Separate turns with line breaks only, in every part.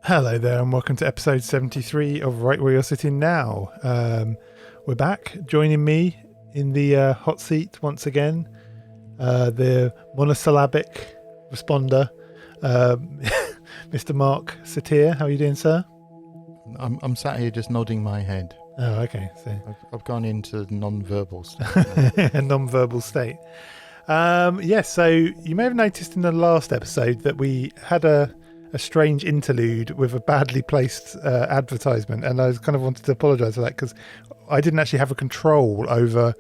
Hello there and welcome to episode 73 of Right Where You're Sitting Now. We're back. Joining me in the hot seat once again, the monosyllabic responder, Mr. Mark Satyr. How are you doing, sir?
I'm sat here just nodding my head.
Oh, okay. So
I've gone into non-verbal state.
a non-verbal state. Yes, so you may have noticed in the last episode that we had a strange interlude with a badly placed advertisement, and I kind of wanted to apologise for that because I didn't actually have a control over.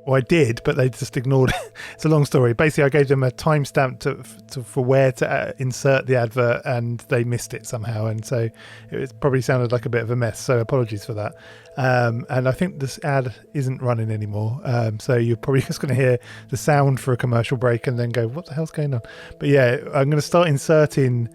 Well, I did, but they just ignored it. It's a long story. Basically, I gave them a timestamp for where to insert the advert, and they missed it somehow, and so it probably sounded like a bit of a mess. So apologies for that. And I think this ad isn't running anymore. So you're probably just going to hear the sound for a commercial break, and then go, "What the hell's going on?" But yeah, I'm going to start inserting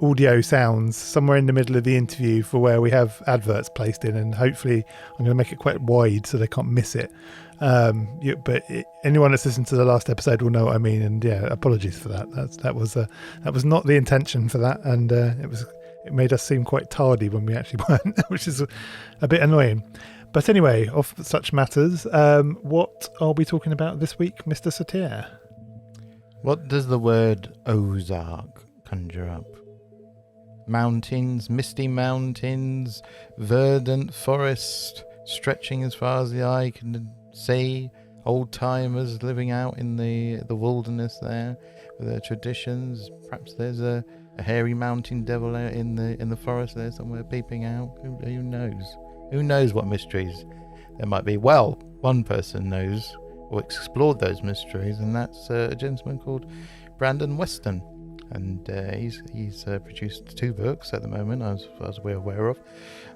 audio sounds somewhere in the middle of the interview for where we have adverts placed in, and hopefully I'm going to make it quite wide so they can't miss it. But anyone that's listened to the last episode will know what I mean, and yeah, apologies for that. That was not the intention for that, and it made us seem quite tardy when we actually weren't, which is a bit annoying. But anyway, off such matters, what are we talking about this week, Mr. Satyr?
What does the word Ozark conjure up? Mountains, misty mountains, verdant forest stretching as far as the eye can see, old timers living out in the wilderness there with their traditions. Perhaps there's a hairy mountain devil out in the forest there somewhere peeping out. Who knows? Who knows what mysteries there might be? Well, one person knows or explored those mysteries, and that's a gentleman called Brandon Weston. And he's produced 2 books at the moment, as we're aware of.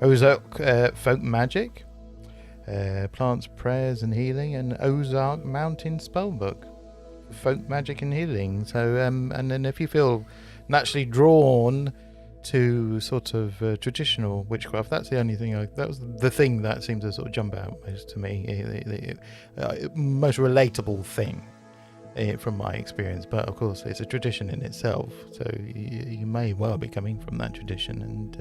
Ozark Folk Magic, Plants, Prayers and Healing, and Ozark Mountain Spell Book, Folk Magic and Healing. So, and then if you feel naturally drawn to sort of traditional witchcraft, that's the only thing. That was the thing that seemed to sort of jump out most to me, the most relatable thing. From my experience, but of course it's a tradition in itself, so you may well be coming from that tradition, and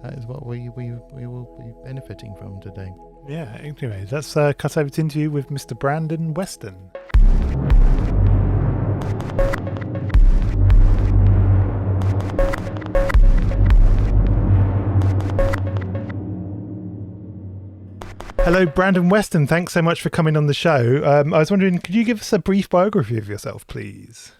that is what we will be benefiting from today.
Yeah, anyway, let's cut over to interview with Mr. Brandon Weston. Hello, Brandon Weston. Thanks so much for coming on the show. I was wondering, could you give us a brief biography of yourself, please?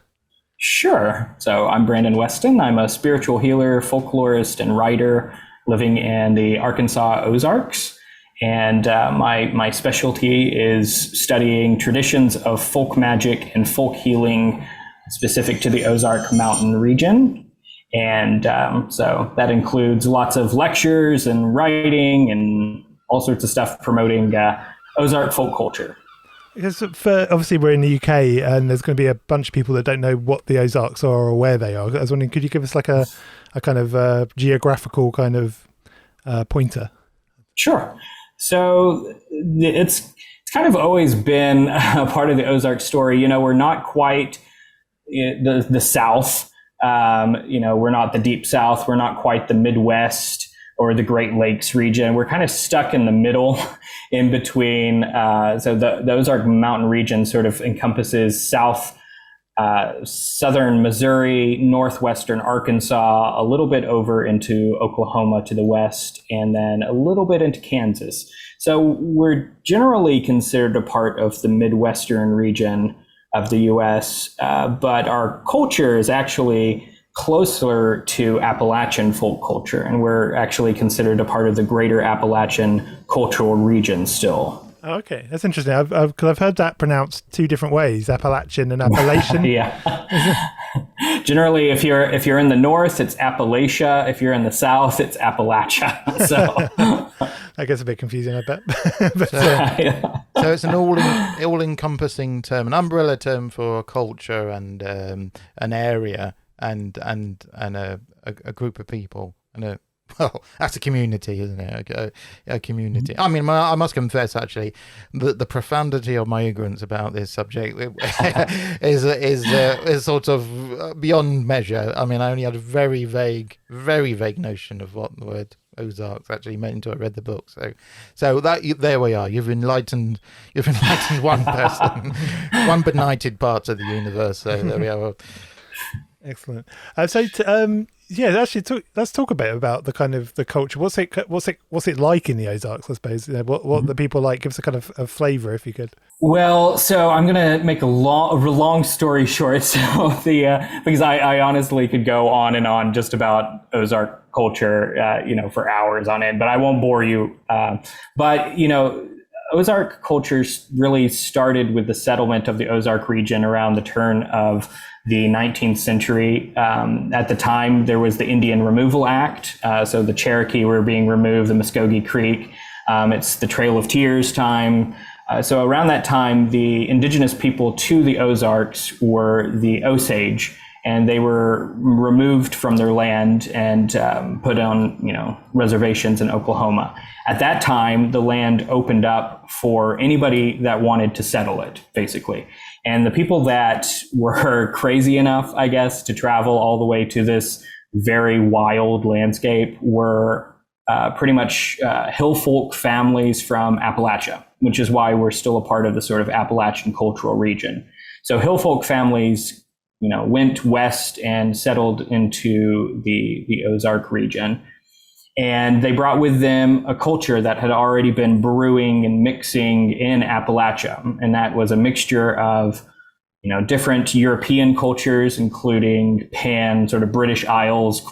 Sure. So I'm Brandon Weston. I'm a spiritual healer, folklorist, and writer living in the Arkansas Ozarks. And my specialty is studying traditions of folk magic and folk healing specific to the Ozark Mountain region. And so that includes lots of lectures and writing and all sorts of stuff promoting Ozark folk culture.
Because obviously we're in the UK and there's going to be a bunch of people that don't know what the Ozarks are or where they are. I was wondering, could you give us like a kind of geographical kind of pointer?
Sure. So it's kind of always been a part of the Ozark story. You know, we're not quite the South. We're not the Deep South. We're not quite the Midwest or the Great Lakes region. We're kind of stuck in the middle in between. So the Ozark Mountain region sort of encompasses southern Missouri, northwestern Arkansas, a little bit over into Oklahoma to the west, and then a little bit into Kansas. So we're generally considered a part of the Midwestern region of the U.S., but our culture is actually closer to Appalachian folk culture, and we're actually considered a part of the greater Appalachian cultural region still.
Oh, okay, that's interesting. I've heard that pronounced two different ways: Appalachian and Appalachian.
Yeah. Generally, if you're in the north, it's Appalachia. If you're in the south, it's Appalachia. So
that gets a bit confusing, I bet.
So it's an all-encompassing term, an umbrella term for a culture and an area and a group of people and well, that's a community, isn't it? A community. I mean, I must confess, actually, the profundity of my ignorance about this subject is sort of beyond measure. I mean, I only had a very vague notion of what the word Ozarks actually meant until I read the book. So that there we are. You've enlightened one person, one benighted part of the universe. So there we are.
Excellent. Actually, let's talk a bit about the kind of the culture. What's it like in the Ozarks? I suppose what the people like. Give us a kind of a flavor, if you could.
Well, so I'm gonna make a long story short. So because I honestly could go on and on just about Ozark culture, for hours on end, but I won't bore you. But Ozark culture really started with the settlement of the Ozark region around the turn of the 19th century. At the time, there was the Indian Removal Act. So the Cherokee were being removed, the Muskogee Creek. It's the Trail of Tears time. So around that time, the indigenous people to the Ozarks were the Osage, and they were removed from their land and put on, reservations in Oklahoma. At that time, the land opened up for anybody that wanted to settle it, basically. And the people that were crazy enough, I guess, to travel all the way to this very wild landscape were pretty much hill folk families from Appalachia, which is why we're still a part of the sort of Appalachian cultural region. So hill folk families, went west and settled into the Ozark region. And they brought with them a culture that had already been brewing and mixing in Appalachia. And that was a mixture of, different European cultures, including sort of British Isles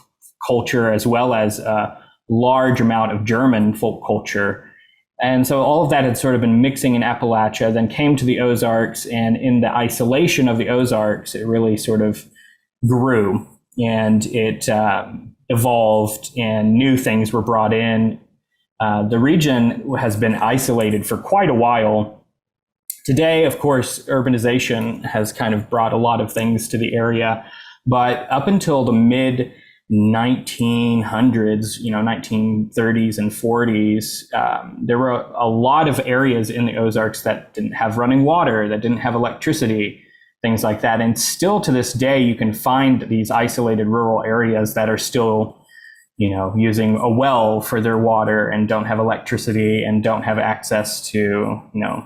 culture, as well as a large amount of German folk culture. And so all of that had sort of been mixing in Appalachia, then came to the Ozarks. And in the isolation of the Ozarks, it really sort of grew and it evolved and new things were brought in. The region has been isolated for quite a while. Today, of course, urbanization has kind of brought a lot of things to the area, but up until the mid 1900s, 1930s and 40s, there were a lot of areas in the Ozarks that didn't have running water, that didn't have electricity, things like that. And still to this day, you can find these isolated rural areas that are still, using a well for their water and don't have electricity and don't have access to,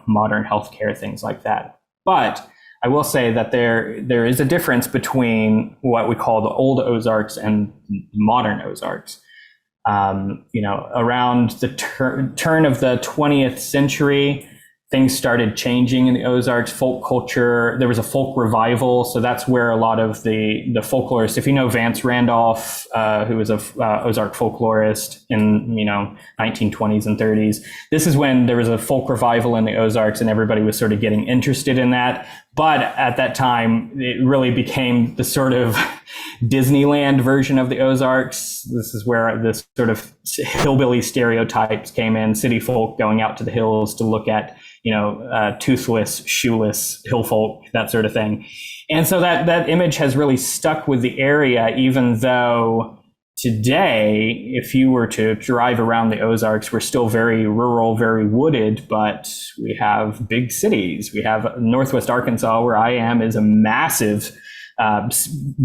modern healthcare, things like that. But I will say that there is a difference between what we call the old Ozarks and modern Ozarks. Around the turn of the 20th century, things started changing in the Ozarks. Folk culture, there was a folk revival. So that's where a lot of the folklorists, if you know Vance Randolph, who was a Ozark folklorist in, 1920s and 30s, this is when there was a folk revival in the Ozarks and everybody was sort of getting interested in that. But at that time, it really became the sort of Disneyland version of the Ozarks. This is where this sort of hillbilly stereotypes came in, city folk going out to the hills to look at, toothless, shoeless hill folk, that sort of thing. And so that image has really stuck with the area, even though today, if you were to drive around the Ozarks, we're still very rural, very wooded, but we have big cities. We have Northwest Arkansas, where I am, is a massive,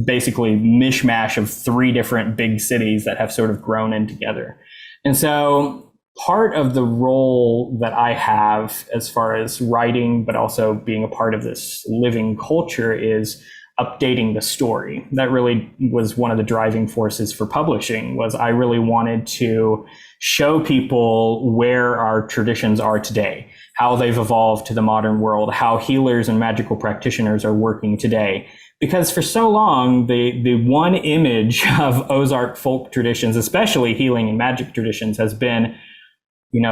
basically mishmash of 3 different big cities that have sort of grown in together. And so part of the role that I have as far as writing, but also being a part of this living culture, is updating the story. That really was one of the driving forces for publishing. Was I really wanted to show people where our traditions are today, how they've evolved to the modern world, how healers and magical practitioners are working today. Because for so long, the one image of Ozark folk traditions, especially healing and magic traditions, has been,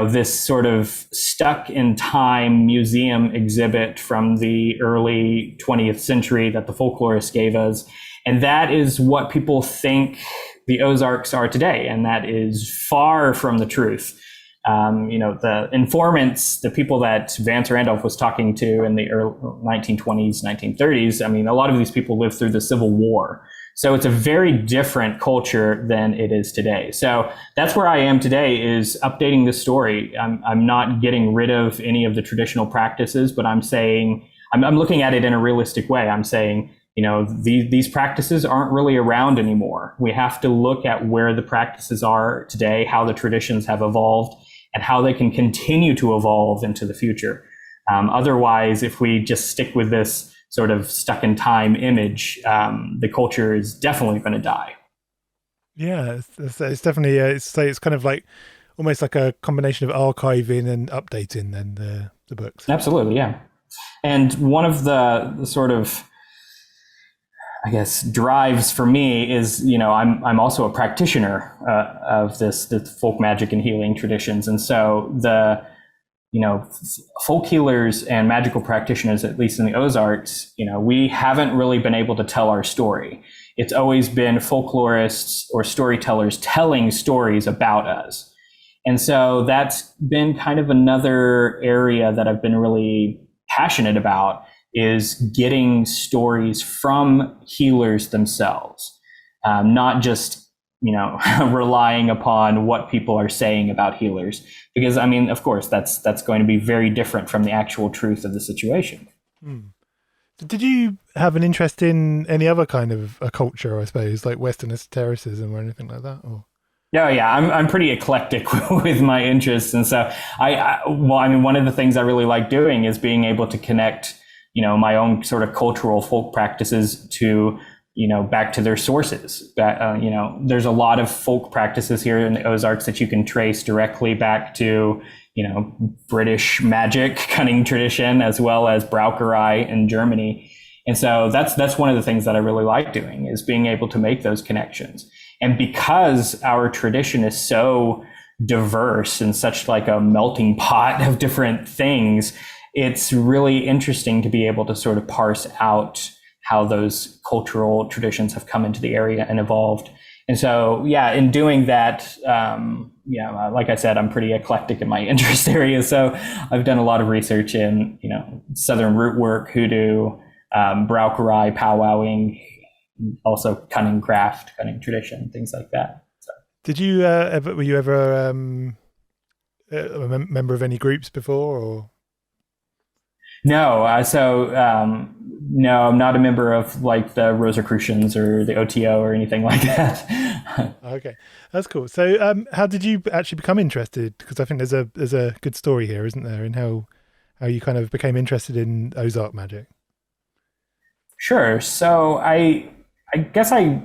this sort of stuck in time museum exhibit from the early 20th century that the folklorists gave us. And that is what people think the Ozarks are today. And that is far from the truth. The informants, the people that Vance Randolph was talking to in the early 1920s, 1930s, a lot of these people lived through the Civil War. So it's a very different culture than it is today. So that's where I am today, is updating the story. I'm not getting rid of any of the traditional practices, but I'm saying, I'm looking at it in a realistic way. I'm saying, these practices aren't really around anymore. We have to look at where the practices are today, how the traditions have evolved, and how they can continue to evolve into the future. Otherwise, if we just stick with this sort of stuck in time image, the culture is definitely going to die.
Yeah, it's definitely, it's kind of like almost like a combination of archiving and updating then the books.
Absolutely, yeah. And one of the sort of, I guess, drives for me is, I'm also a practitioner of the folk magic and healing traditions. And so the, folk healers and magical practitioners, at least in the Ozarks, we haven't really been able to tell our story. It's always been folklorists or storytellers telling stories about us. And so that's been kind of another area that I've been really passionate about, is getting stories from healers themselves, not just, relying upon what people are saying about healers. Because, of course, that's going to be very different from the actual truth of the situation.
Did you have an interest in any other kind of a culture, I suppose, like Western esotericism or anything like that? Or?
Yeah, I'm pretty eclectic with my interests. And so one of the things I really like doing is being able to connect, my own sort of cultural folk practices to, back to their sources. There's a lot of folk practices here in the Ozarks that you can trace directly back to, British magic, cunning tradition, as well as Braucherei in Germany. And so that's one of the things that I really like doing, is being able to make those connections. And because our tradition is so diverse and such like a melting pot of different things, it's really interesting to be able to sort of parse out how those cultural traditions have come into the area and evolved. And so, in doing that, like I said, I'm pretty eclectic in my interest areas. So I've done a lot of research in, Southern root work, hoodoo, Braucherei, powwowing, also cunning craft, cunning tradition, things like that. So.
Did you were you ever a member of any groups before, or?
No, no, I'm not a member of like the Rosicrucians or the OTO or anything like that.
Okay, that's cool. So, how did you actually become interested? Because I think there's a good story here, isn't there, in how you kind of became interested in Ozark magic.
Sure. So I guess I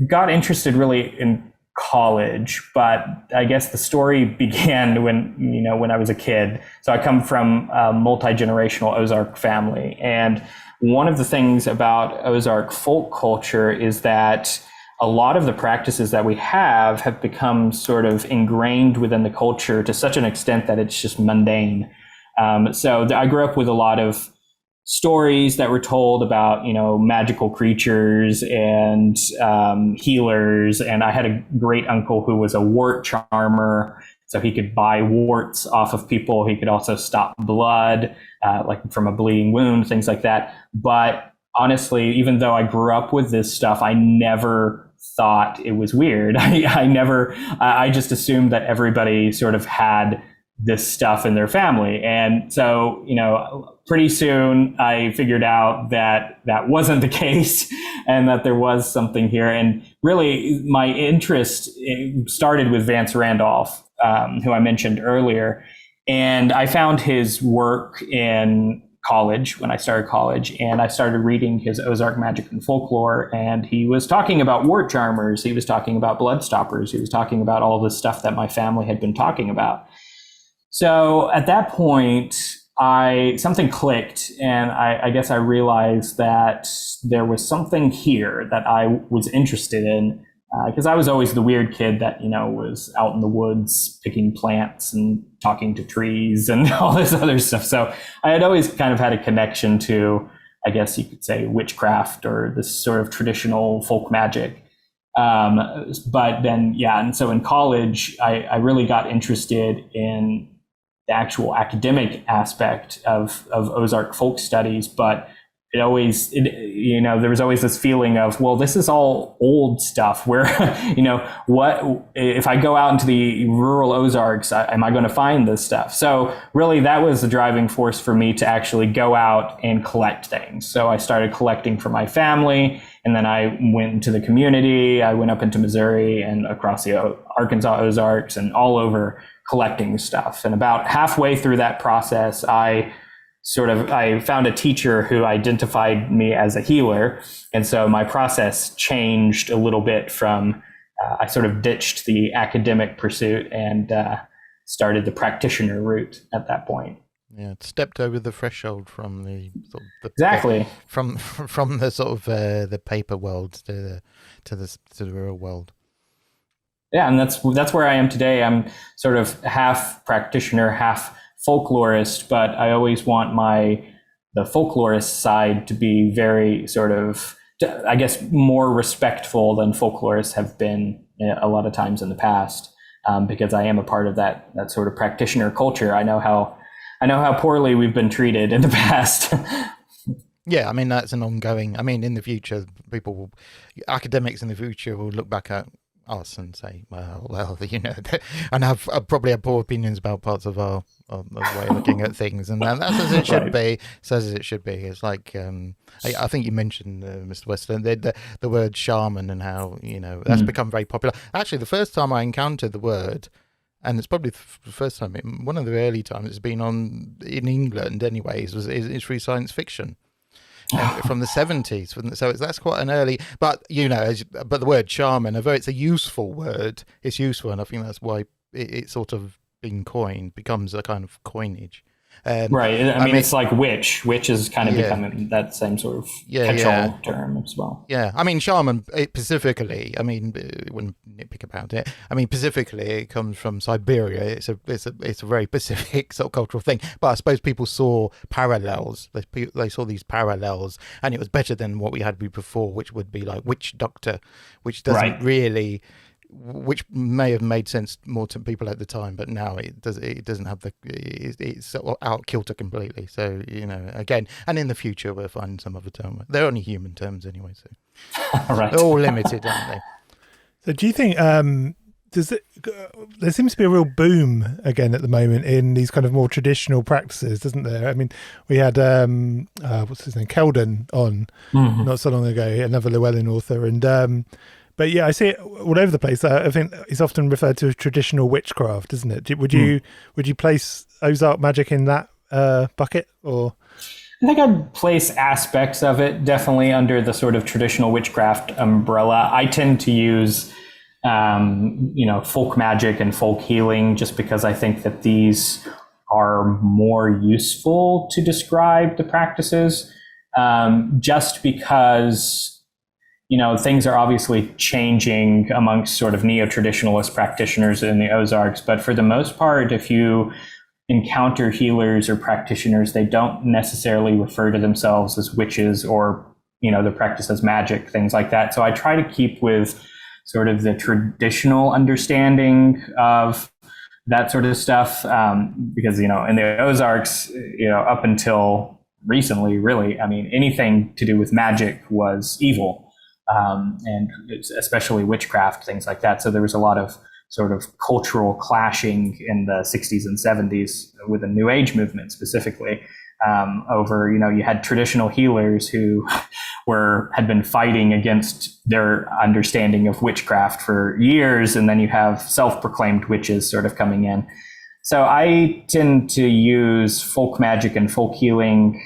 got interested really in college, but I guess the story began when I was a kid. So I come from a multi-generational Ozark family, and one of the things about Ozark folk culture is that a lot of the practices that we have become sort of ingrained within the culture to such an extent that it's just mundane. So I grew up with a lot of stories that were told about, magical creatures and healers. And I had a great uncle who was a wart charmer. So he could buy warts off of people. He could also stop blood, like from a bleeding wound, things like that. But honestly, even though I grew up with this stuff, I never thought it was weird. I just assumed that everybody sort of had this stuff in their family. And so, pretty soon I figured out that that wasn't the case and that there was something here. And really my interest started with Vance Randolph, who I mentioned earlier. And I found his work in college, when I started college, and I started reading his Ozark Magic and Folklore, and he was talking about wart charmers, he was talking about blood stoppers, he was talking about all this stuff that my family had been talking about. So at that point, something clicked, and I guess I realized that there was something here that I was interested in, because I was always the weird kid that, was out in the woods picking plants and talking to trees and all this other stuff. So I had always kind of had a connection to, I guess you could say, witchcraft or this sort of traditional folk magic. But then, and so in college, I really got interested in the actual academic aspect of Ozark folk studies, but there was always this feeling of, well, this is all old stuff where, what if I go out into the rural Ozarks, am I going to find this stuff? So really that was the driving force for me to actually go out and collect things. So I started collecting for my family, and then I went into the community. I went up into Missouri and across the Arkansas Ozarks and all over collecting stuff. And about halfway through that process, I found a teacher who identified me as a healer. And so my process changed a little bit from, I sort of ditched the academic pursuit and started the practitioner route at that point.
Yeah, it stepped over the threshold from the sort of
exactly
from the sort of the paper world to the real world.
Yeah, and that's where I am today. I'm sort of half practitioner, half folklorist, but I always want the folklorist side to be very sort of, I guess, more respectful than folklorists have been a lot of times in the past, because I am a part of that sort of practitioner culture. I know how poorly we've been treated in the past.
Yeah, I mean, that's an ongoing. I mean, in the future, academics in the future will look back at us and say, well, and have probably have poor opinions about parts of our way of looking at things, and that's as it should be. Says as it should be. It's like I think you mentioned, Mr. Weston, the word shaman, and how that's become very popular. Actually, the first time I encountered the word, and it's probably the first time, one of the early times it's been in England, anyways, is through science fiction. From the 70s, so that's quite an early. But but the word shaman, although it's a useful word, it's useful, and I think that's why it's sort of been coined, becomes a kind of coinage.
Right. I mean, it's like witch. Witch is kind of becoming that same sort of catch-all term as well.
Yeah. I mean, shaman, specifically, I mean, wouldn't nitpick about it. I mean, specifically, it comes from Siberia. It's a very Pacific sort of cultural thing. But I suppose people saw parallels. They saw these parallels, and it was better than what we had before, which would be like witch doctor, which doesn't really... which may have made sense more to people at the time, but now it doesn't have it's sort of out kilter completely. So again, and in the future we'll find some other term. They're only human terms anyway, so
right.
They're all limited, aren't they?
So do you think there seems to be a real boom again at the moment in these kind of more traditional practices, doesn't there? I mean, we had what's his name, Keldon on not so long ago, another Llewellyn author, and but yeah, I see it all over the place. I think it's often referred to as traditional witchcraft, isn't it? Would you place Ozark magic in that bucket, or?
I think I'd place aspects of it definitely under the sort of traditional witchcraft umbrella. I tend to use, folk magic and folk healing just because I think that these are more useful to describe the practices, just because things are obviously changing amongst sort of neo-traditionalist practitioners in the Ozarks, but for the most part, if you encounter healers or practitioners, they don't necessarily refer to themselves as witches or, the practice as magic, things like that. So I try to keep with sort of the traditional understanding of that sort of stuff, because, in the Ozarks, up until recently, really, I mean, anything to do with magic was evil. And especially witchcraft, things like that. So there was a lot of sort of cultural clashing in the 60s and 70s with the New Age movement specifically, over, you had traditional healers who had been fighting against their understanding of witchcraft for years, and then you have self-proclaimed witches sort of coming in. So I tend to use folk magic and folk healing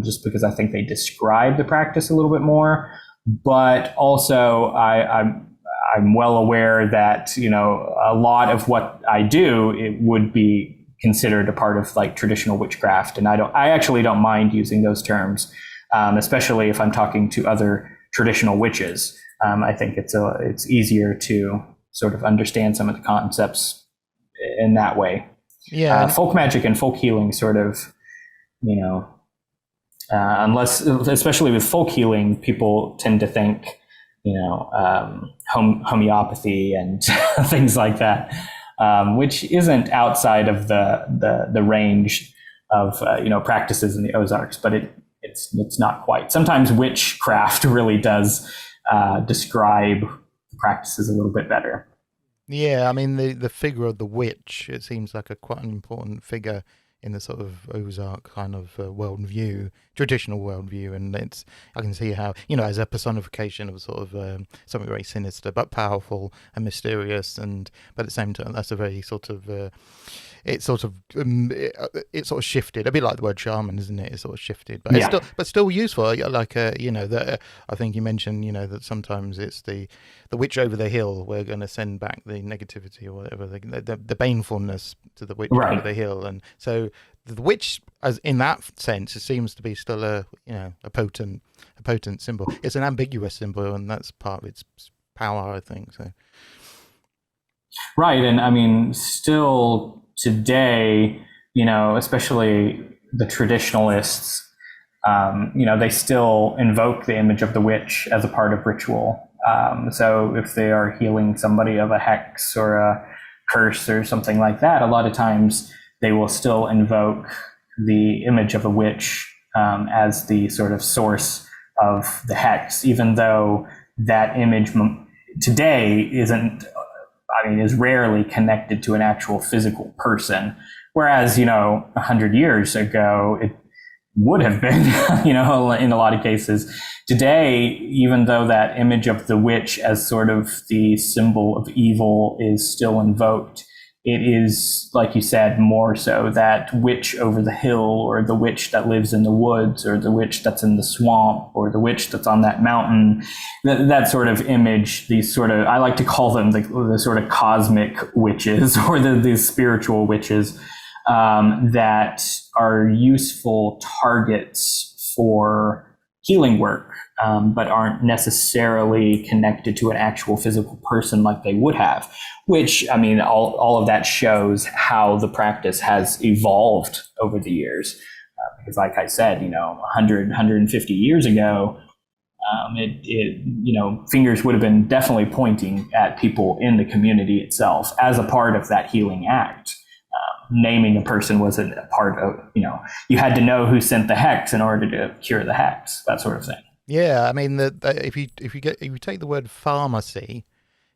just because I think they describe the practice a little bit more. But also, I'm well aware that a lot of what I do, it would be considered a part of like traditional witchcraft, and I actually don't mind using those terms, especially if I'm talking to other traditional witches. I think it's easier to sort of understand some of the concepts in that way.
Yeah,
folk magic and folk healing sort of, unless, especially with folk healing, people tend to think, homeopathy and things like that, which isn't outside of the range of practices in the Ozarks, but it's not quite. Sometimes witchcraft really does describe practices a little bit better.
Yeah, I mean the figure of the witch, it seems like quite an important figure in the sort of Ozark kind of worldview, traditional worldview, and I can see how as a personification of sort of something very sinister but powerful and mysterious, but at the same time that's a very sort of it sort of shifted a bit like the word shaman, isn't it? It's sort of shifted, but
yeah.
it's still useful. Like that I think you mentioned that sometimes it's the witch over the hill. We're going to send back the negativity or whatever, the banefulness to the witch over the hill, and so the witch, as in that sense, it seems to be still a potent symbol. It's an ambiguous symbol, and that's part of its power, I think. So
right, and I mean still today, especially the traditionalists, they still invoke the image of the witch as a part of ritual. So if they are healing somebody of a hex or a curse or something like that, a lot of times they will still invoke the image of a witch as the sort of source of the hex, even though that image today is rarely connected to an actual physical person. Whereas, 100 years ago, it would have been, in a lot of cases. Today, even though that image of the witch as sort of the symbol of evil is still invoked, it is, like you said, more so that witch over the hill, or the witch that lives in the woods, or the witch that's in the swamp, or the witch that's on that mountain. That sort of image, these sort of, I like to call them the sort of cosmic witches, or these spiritual witches, that are useful targets for healing work, but aren't necessarily connected to an actual physical person like they would have. Which, I mean, all of that shows how the practice has evolved over the years. Because like I said, 100, 150 years ago, fingers would have been definitely pointing at people in the community itself as a part of that healing act. Naming a person wasn't a part of, you had to know who sent the hex in order to cure the hex, that sort of thing.
Yeah, I mean, if you take the word pharmacy,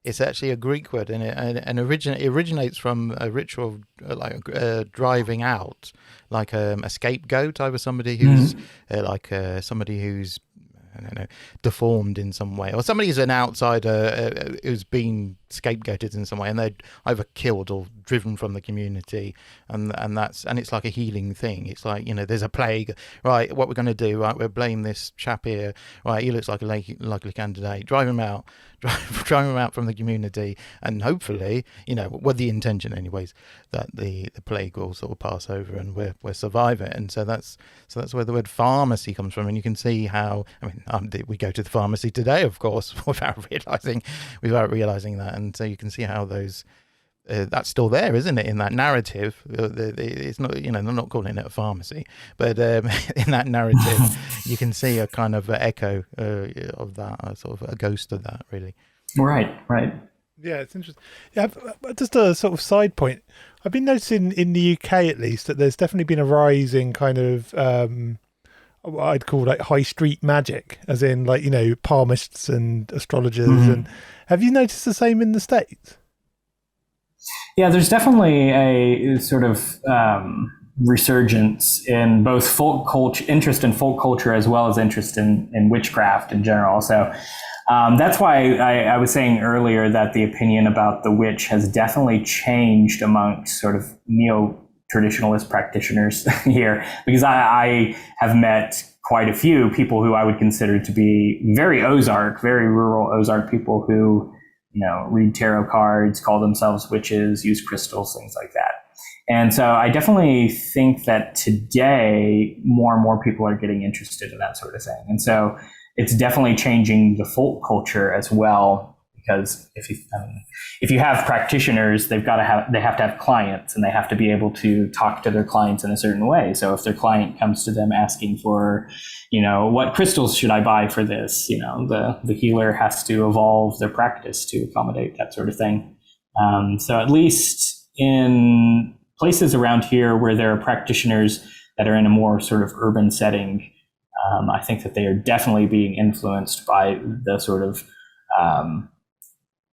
it's actually a Greek word, and it originates from a ritual like driving out, like a scapegoat over somebody who's somebody who's, I don't know, deformed in some way, or somebody who's an outsider who's been scapegoated in some way, and they're either killed or driven from the community, and it's like a healing thing. It's like, there's a plague, right? What we're going to do, right? We'll blame this chap here, right? He looks like a likely candidate. Drive him out from the community, and hopefully, with the intention, anyways, that the plague will sort of pass over and we'll survive it. And so that's where the word pharmacy comes from. And you can see how, we go to the pharmacy today, of course, without realizing that. And so you can see how those that's still there, isn't it, in that narrative? It's not, they're not calling it a pharmacy, but in that narrative, you can see a kind of echo of that, sort of a ghost of that, really.
Right.
Yeah, it's interesting. Yeah, just a sort of side point. I've been noticing in the UK, at least, that there's definitely been a rise in kind of what I'd call like high street magic, as in like, palmists and astrologers. Mm-hmm. And have you noticed the same in the States?
Yeah, there's definitely a sort of resurgence in both interest in folk culture, as well as interest in witchcraft in general. So That's why I was saying earlier that the opinion about the witch has definitely changed amongst sort of neo-traditionalist practitioners here, because I have met quite a few people who I would consider to be very Ozark, very rural Ozark people who, read tarot cards, call themselves witches, use crystals, things like that. And so I definitely think that today more and more people are getting interested in that sort of thing. And so it's definitely changing the folk culture as well, because if you have practitioners, they have to have clients, and they have to be able to talk to their clients in a certain way. So if their client comes to them asking for, what crystals should I buy for this, the healer has to evolve their practice to accommodate that sort of thing. So at least in places around here where there are practitioners that are in a more sort of urban setting, I think that they are definitely being influenced by the sort of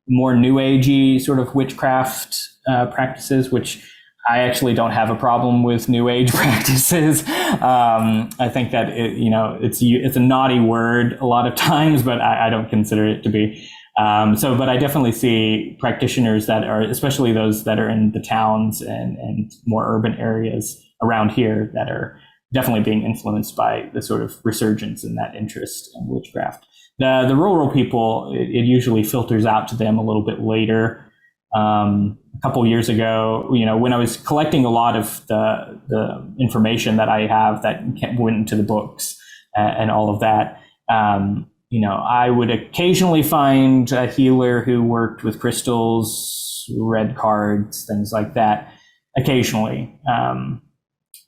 more new agey sort of witchcraft practices, which I actually don't have a problem with new age practices. I think that it's a naughty word a lot of times, but I don't consider it to be. But I definitely see practitioners that are, especially those that are in the towns and more urban areas around here, that are definitely being influenced by the sort of resurgence in that interest in witchcraft. The rural people, it usually filters out to them a little bit later. A couple of years ago, when I was collecting a lot of the information that I have that went into the books and all of that, I would occasionally find a healer who worked with crystals, read cards, things like that, occasionally.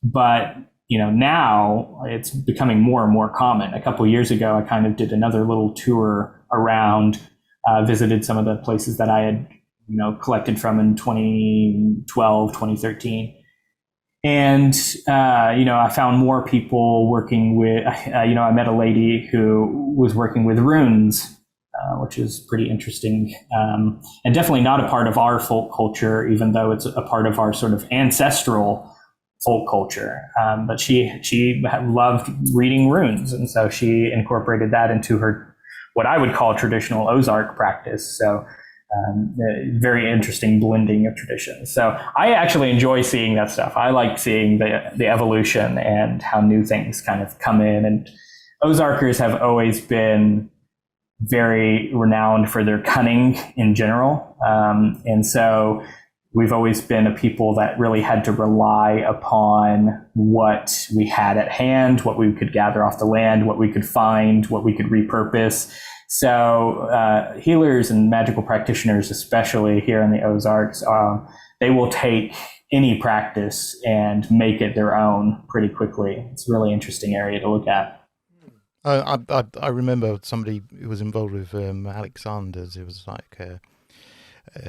But now it's becoming more and more common. A couple of years ago, I kind of did another little tour around, visited some of the places that I had, collected from in 2012, 2013. And, I found more people working with, I met a lady who was working with runes, which is pretty interesting, and definitely not a part of our folk culture, even though it's a part of our sort of ancestral folk culture. But she loved reading runes, and so she incorporated that into her, what I would call traditional Ozark practice. So very interesting blending of traditions. So I actually enjoy seeing that stuff. I like seeing the evolution and how new things kind of come in. And Ozarkers have always been very renowned for their cunning in general. And so we've always been a people that really had to rely upon what we had at hand, what we could gather off the land, what we could find, what we could repurpose. So healers and magical practitioners, especially here in the Ozarks, they will take any practice and make it their own pretty quickly. It's a really interesting area to look at.
I remember somebody who was involved with Alexander's. It was like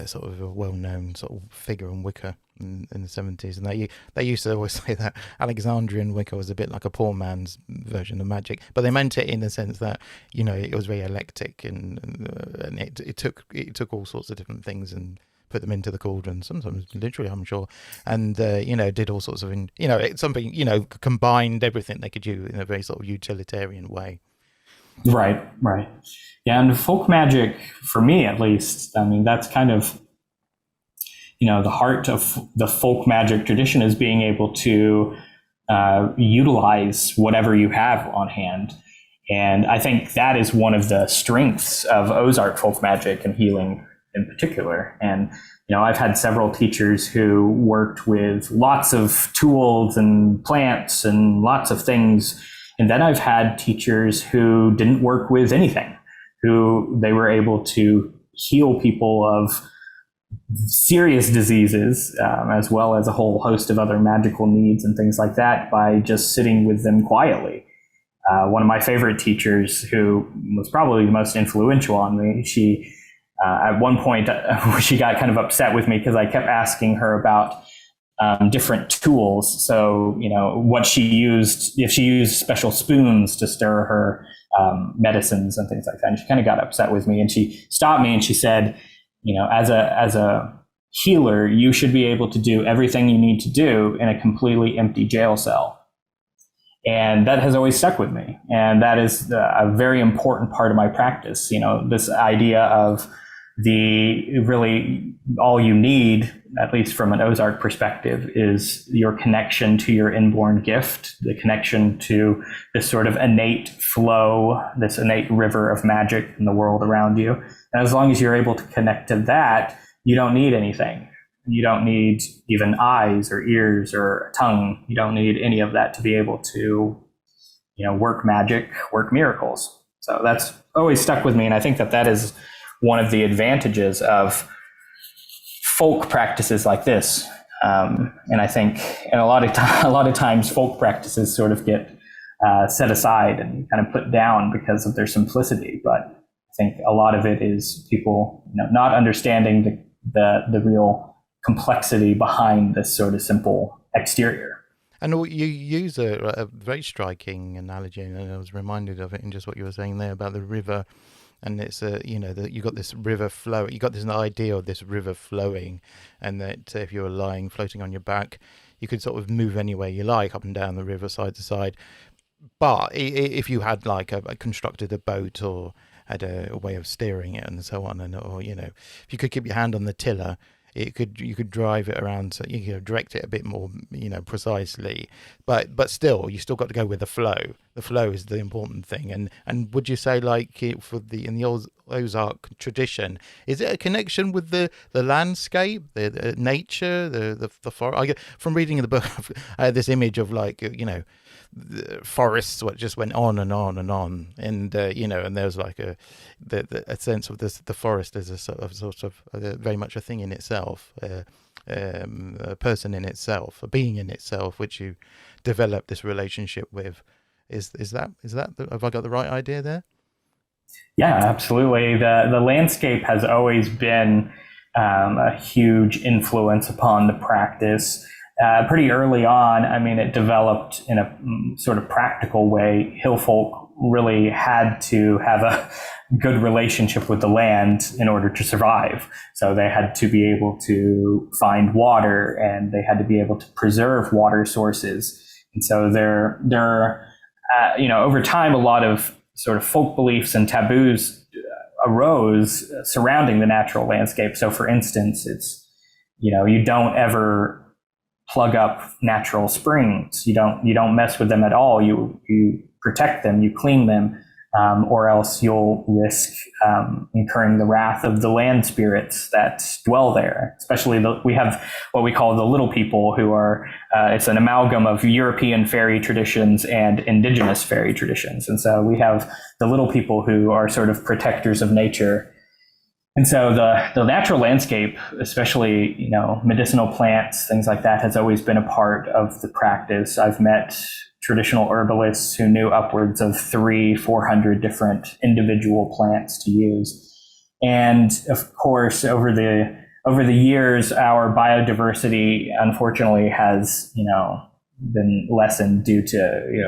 sort of a well-known sort of figure in Wicca in the 70s, and they used to always say that Alexandrian Wicca was a bit like a poor man's version of magic, but they meant it in the sense that it was very eclectic, and it took all sorts of different things and put them into the cauldron, sometimes literally, I'm sure, and did all sorts of something combined everything they could use in a very sort of utilitarian way.
Right. Yeah, and folk magic, for me at least, I mean, that's kind of, the heart of the folk magic tradition is being able to utilize whatever you have on hand. And I think that is one of the strengths of Ozark folk magic and healing in particular. And, I've had several teachers who worked with lots of tools and plants and lots of things. And then I've had teachers who didn't work with anything, who they were able to heal people of serious diseases, as well as a whole host of other magical needs and things like that, by just sitting with them quietly. One of my favorite teachers, who was probably the most influential on me, she at one point she got kind of upset with me because I kept asking her about different tools. So, what she used, if she used special spoons to stir her medicines and things like that. And she kind of got upset with me, and she stopped me and she said, as a healer, you should be able to do everything you need to do in a completely empty jail cell. And that has always stuck with me. And that is a very important part of my practice. This idea of really all you need, at least from an Ozark perspective, is your connection to your inborn gift, the connection to this sort of innate flow, this innate river of magic in the world around you. And as long as you're able to connect to that, you don't need anything. You don't need even eyes or ears or a tongue. You don't need any of that to be able to, work magic, work miracles. So that's always stuck with me. And I think that is one of the advantages of folk practices like this. And I think a lot of times folk practices sort of get set aside and kind of put down because of their simplicity. But I think a lot of it is people not understanding the real complexity behind this sort of simple exterior.
And you use a very striking analogy, and I was reminded of it in just what you were saying there about the river. And it's you got this river flow. You got this idea of this river flowing, and that if you were floating on your back, you could sort of move anywhere you like up and down the river, side to side. But if you had constructed a boat or had a way of steering it and so on, or if you could keep your hand on the tiller, you could drive it around, so you could direct it a bit more, precisely. But still, you still got to go with the flow. The flow is the important thing. And would you say, in the Ozark tradition, is it a connection with the landscape, the nature, the forest? From reading the book, I had this image of the forests what just went on and on and on, and and there was a sense of the forest as a sort of very much a thing in itself, a person in itself, a being in itself, which you develop this relationship with. Is that have I got the right idea there?
Yeah, absolutely. The landscape has always been a huge influence upon the practice. Pretty early on, it developed in a sort of practical way. Hill folk really had to have a good relationship with the land in order to survive. So they had to be able to find water, and they had to be able to preserve water sources. And so over time, a lot of sort of folk beliefs and taboos arose surrounding the natural landscape. So for instance, it's, you don't ever plug up natural springs. You don't mess with them at all. You protect them, you clean them, or else you'll risk incurring the wrath of the land spirits that dwell there. Especially we have what we call the little people, who are it's an amalgam of European fairy traditions and indigenous fairy traditions. And so we have the little people who are sort of protectors of nature. And so the natural landscape, especially, medicinal plants, things like that, has always been a part of the practice. I've met traditional herbalists who knew upwards of 300-400 different individual plants to use. And of course, over the years, our biodiversity, unfortunately, has, been lessened due to,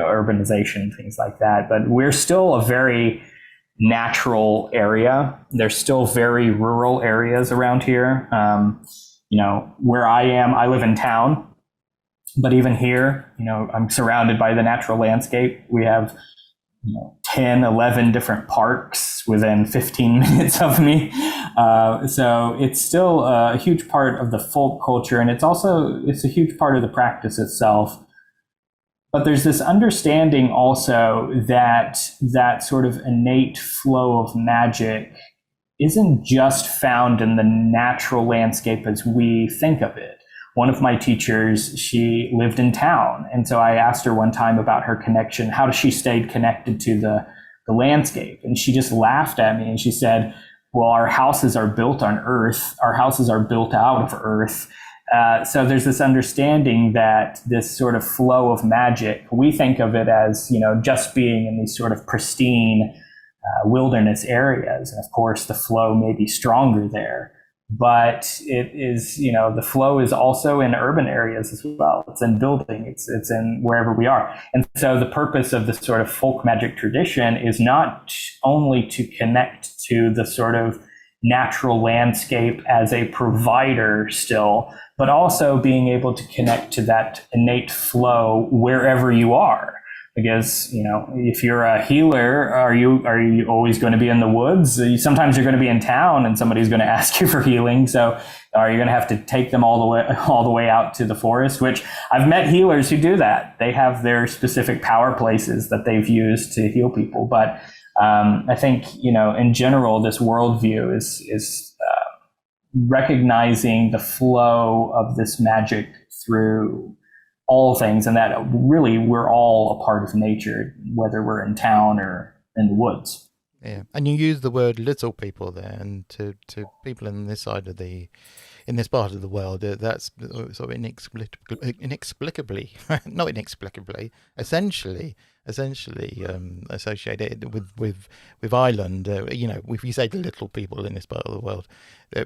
urbanization, things like that. But we're still a very natural area. There's still very rural areas around here. Where I am, I live in town, but even here, I'm surrounded by the natural landscape. We have 10, 11 different parks within 15 minutes of me. So it's still a huge part of the folk culture, and it's a huge part of the practice itself. But there's this understanding also that sort of innate flow of magic isn't just found in the natural landscape as we think of it. One of my teachers, she lived in town. And so I asked her one time about her connection, how she stayed connected to the landscape. And she just laughed at me and she said, well, our houses are built on earth. Our houses are built out of earth. So there's this understanding that this sort of flow of magic, we think of it as, just being in these sort of pristine wilderness areas. And of course, the flow may be stronger there, but it is, the flow is also in urban areas as well. It's in building, it's in wherever we are. And so the purpose of this sort of folk magic tradition is not only to connect to the sort of natural landscape as a provider still, but also being able to connect to that innate flow wherever you are. Because, if you're a healer, are you always going to be in the woods? Sometimes you're going to be in town and somebody's going to ask you for healing. So are you going to have to take them all the way out to the forest? Which I've met healers who do that. They have their specific power places that they've used to heal people. But I think, in general, this worldview is recognizing the flow of this magic through all things, and that really we're all a part of nature, whether we're in town or in the woods.
Yeah, and you use the word little people there, and to people in this part of the world, that's sort of inexplicably, not inexplicably, essentially associated with Ireland. If you say the little people in this part of the world,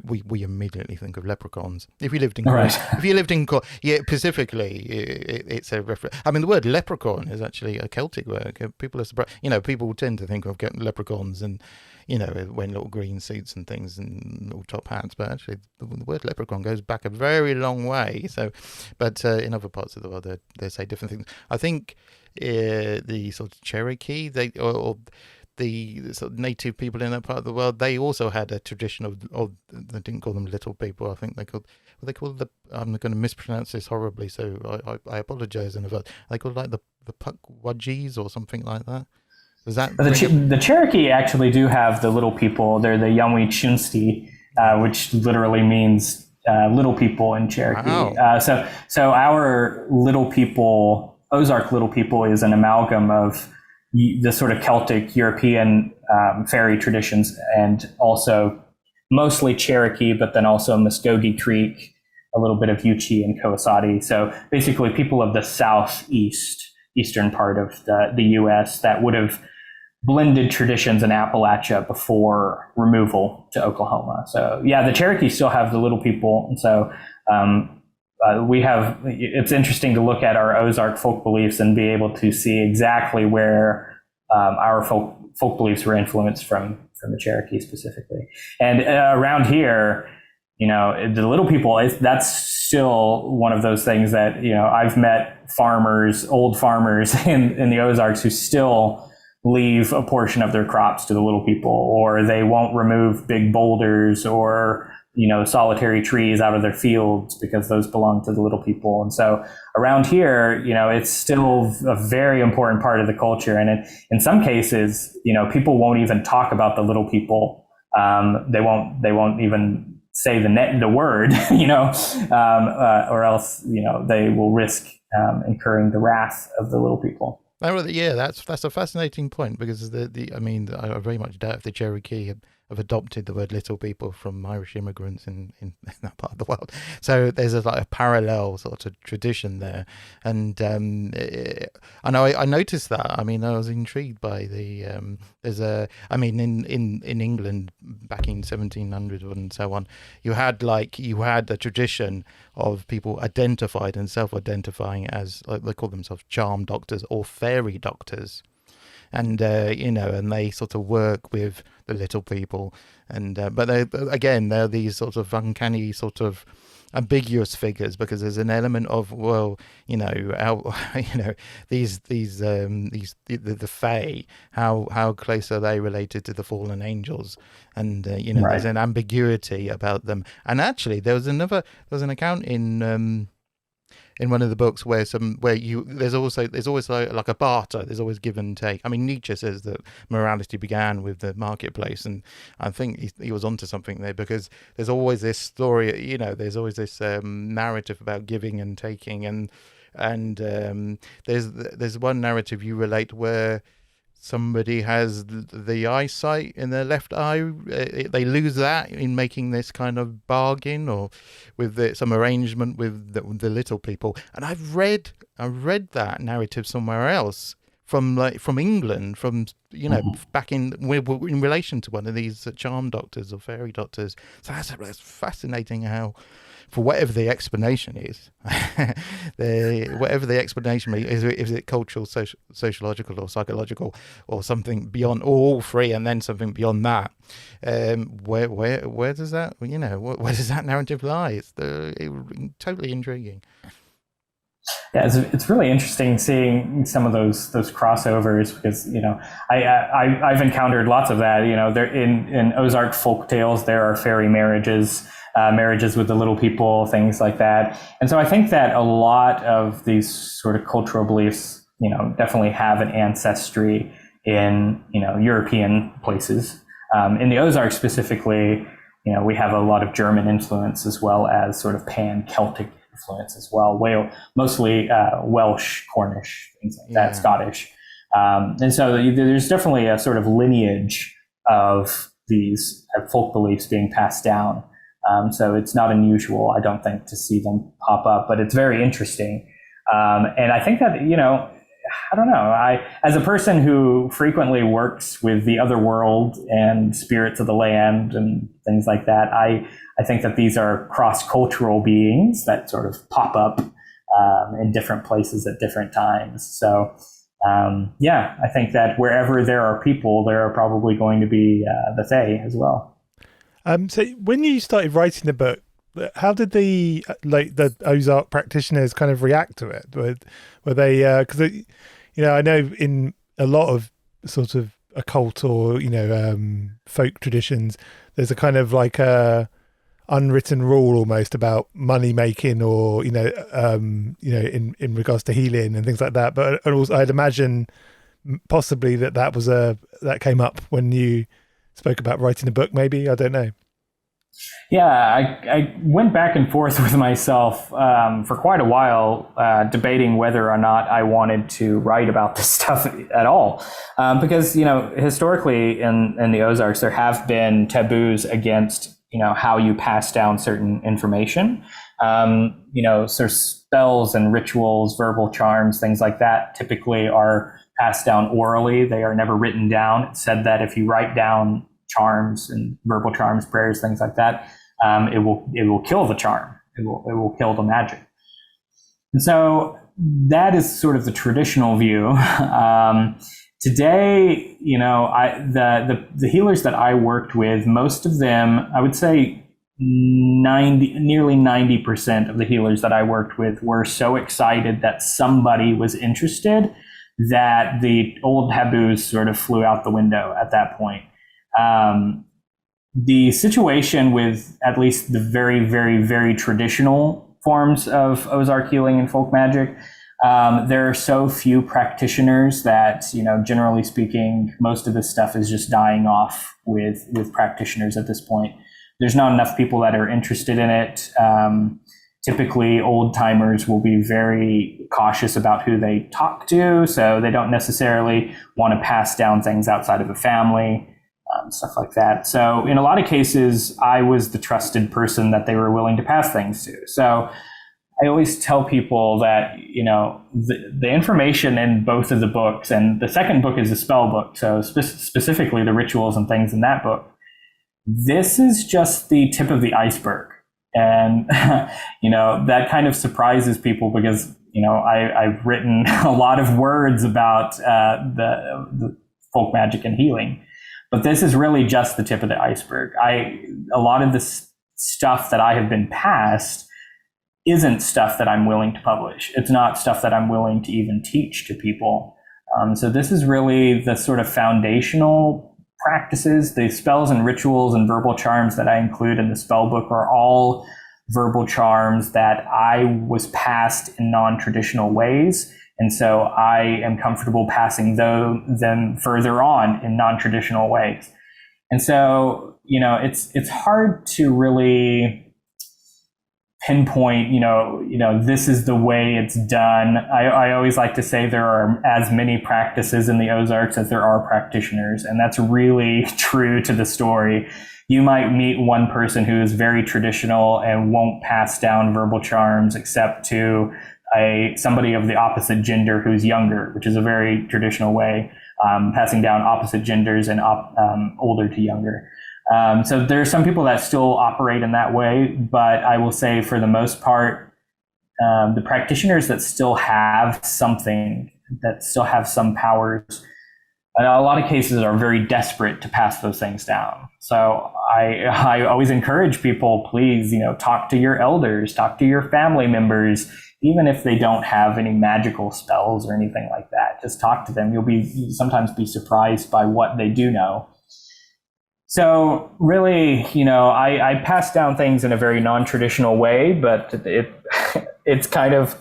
we immediately think of leprechauns. If you lived in Pacifically, it's a reference. I mean, the word leprechaun is actually a Celtic word. People are surprised. People tend to think of leprechauns and wearing little green suits and things and little top hats, but actually the word leprechaun goes back a very long way. So, but in other parts of the world, they say different things. I think the sort of Cherokee, or the sort of native people in that part of the world, they also had a tradition of they didn't call them little people. I think they called I'm going to mispronounce this horribly, so I apologize in advance. They called like the Pukwudgies or something like that. Was that
the Cherokee actually do have the little people? They're the Yamwi Chunsti, which literally means little people in Cherokee.
Wow.
So our little people, Ozark little people, is an amalgam of the sort of Celtic European fairy traditions, and also mostly Cherokee, but then also Muskogee Creek, a little bit of Yuchi and Kawasati. So basically people of the eastern part of the U.S. that would have blended traditions in Appalachia before removal to Oklahoma. So yeah, the Cherokee still have the little people. And so it's interesting to look at our Ozark folk beliefs and be able to see exactly where our folk beliefs were influenced from the Cherokee specifically. And around here, the little people, that's still one of those things that, I've met old farmers in the Ozarks who still leave a portion of their crops to the little people, or they won't remove big boulders or, solitary trees out of their fields because those belong to the little people. And so around here, it's still a very important part of the culture. And in some cases, people won't even talk about the little people. They won't even say the word, or else, they will risk incurring the wrath of the little people.
Yeah, that's a fascinating point, because I very much doubt if the Cherokee have adopted the word little people from Irish immigrants in that part of the world. So there's a parallel sort of tradition there, and I know I noticed that. I was intrigued by in England back in 1700 and so on, you had a tradition of people identified and self-identifying as, they call themselves charm doctors or fairy doctors. And and they sort of work with the little people, and but they're these sort of uncanny, sort of ambiguous figures, because there's an element of, the Fae, how close are they related to the fallen angels, and right. There's an ambiguity about them. And actually, there was an account in one of the books where there's always like a barter. There's always give and take. I mean, Nietzsche says that morality began with the marketplace, and I think he was onto something there, because there's always this story. There's always this narrative about giving and taking, and there's one narrative you relate where somebody has the eyesight in their left eye. They lose that in making this kind of bargain, or with some arrangement with the little people. And I've read that narrative somewhere else from England, from back in relation to one of these charm doctors or fairy doctors. So that's fascinating how, for whatever the explanation is, is it cultural, sociological, or psychological, or something beyond, or all three, and then something beyond that? Where does that where does that narrative lie? It's totally intriguing.
Yeah, it's really interesting seeing some of those crossovers because I've encountered lots of that. There in Ozark folk tales there are fairy marriages, marriages with the little people, things like that. And so I think that a lot of these sort of cultural beliefs, definitely have an ancestry in European places. In the Ozarks specifically, we have a lot of German influence as well as sort of pan-Celtic influence as well. Mostly Welsh, Cornish, things like that, Scottish. And so there's definitely a sort of lineage of these folk beliefs being passed down. So it's not unusual, I don't think, to see them pop up, but it's very interesting. And I think that, I don't know, as a person who frequently works with the other world and spirits of the land and things like that, I think that these are cross-cultural beings that sort of pop up in different places at different times. So, I think that wherever there are people, there are probably going to be the Fae as well.
So when you started writing the book, how did the Ozark practitioners kind of react to it? Were they, because I know in a lot of sort of occult or folk traditions, there's a kind of like a unwritten rule almost about money making or in regards to healing and things like that. But also, I'd imagine possibly that came up when you spoke about writing a book. Maybe, I don't know.
Yeah, I went back and forth with myself for quite a while, debating whether or not I wanted to write about this stuff at all. Because, historically in the Ozarks, there have been taboos against, how you pass down certain information. So spells and rituals, verbal charms, things like that typically are passed down orally. They are never written down. It's said that if you write down charms and verbal charms, prayers, things like that, it will kill the charm. It will kill the magic. And so that is sort of the traditional view. Today, the healers that I worked with, most of them, I would say nearly 90% of the healers that I worked with were so excited that somebody was interested that the old taboos sort of flew out the window at that point. The situation with at least the very, very, very traditional forms of Ozark healing and folk magic, there are so few practitioners that, generally speaking, most of this stuff is just dying off with practitioners at this point. There's not enough people that are interested in it. Typically, old timers will be very cautious about who they talk to, so they don't necessarily want to pass down things outside of a family. Stuff like that. So in a lot of cases, I was the trusted person that they were willing to pass things to. So I always tell people that, the information in both of the books, and the second book is a spell book, so specifically the rituals and things in that book, this is just the tip of the iceberg. And, that kind of surprises people because, I've written a lot of words about the folk magic and healing. But this is really just the tip of the iceberg. A lot of this stuff that I have been passed isn't stuff that I'm willing to publish. It's not stuff that I'm willing to even teach to people. So this is really the sort of foundational practices. The spells and rituals and verbal charms that I include in the spell book are all verbal charms that I was passed in non-traditional ways. And so I am comfortable passing them further on in non-traditional ways. And so, it's hard to really pinpoint, this is the way it's done. I always like to say there are as many practices in the Ozarks as there are practitioners. And that's really true to the story. You might meet one person who is very traditional and won't pass down verbal charms except to somebody of the opposite gender who's younger, which is a very traditional way, passing down opposite genders and older to younger. So there are some people that still operate in that way, but I will say for the most part, the practitioners that still have something, that still have some powers, in a lot of cases are very desperate to pass those things down. So I always encourage people, please, talk to your elders, talk to your family members. even if they don't have any magical spells or anything like that. Just talk to them. You'll sometimes be surprised by what they do know. So really, I pass down things in a very non-traditional way, but it's kind of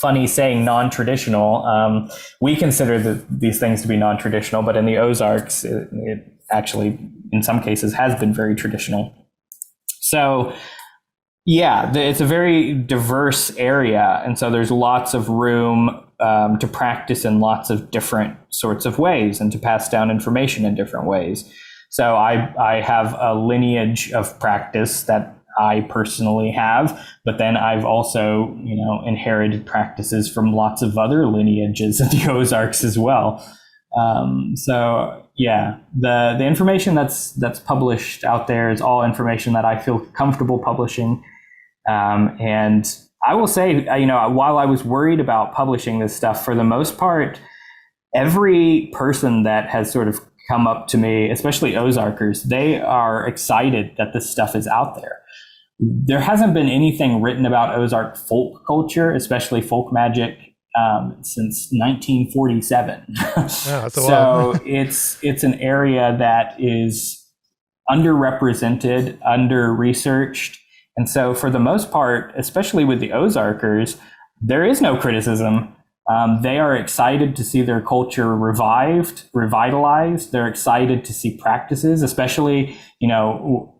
funny saying non-traditional. We consider these things to be non-traditional, but in the Ozarks, it actually, in some cases, has been very traditional. So yeah, it's a very diverse area, and so there's lots of room to practice in lots of different sorts of ways and to pass down information in different ways. So I have a lineage of practice that I personally have, but then I've also, inherited practices from lots of other lineages in the Ozarks as well. So yeah, the information that's published out there is all information that I feel comfortable publishing. And I will say, while I was worried about publishing this stuff, for the most part, every person that has sort of come up to me, especially Ozarkers, they are excited that this stuff is out there. There hasn't been anything written about Ozark folk culture, especially folk magic, since 1947.
Yeah, that's a
So
while.
it's an area that is underrepresented, under-researched. And so for the most part, especially with the Ozarkers, there is no criticism. They are excited to see their culture revitalized. They're excited to see practices, especially,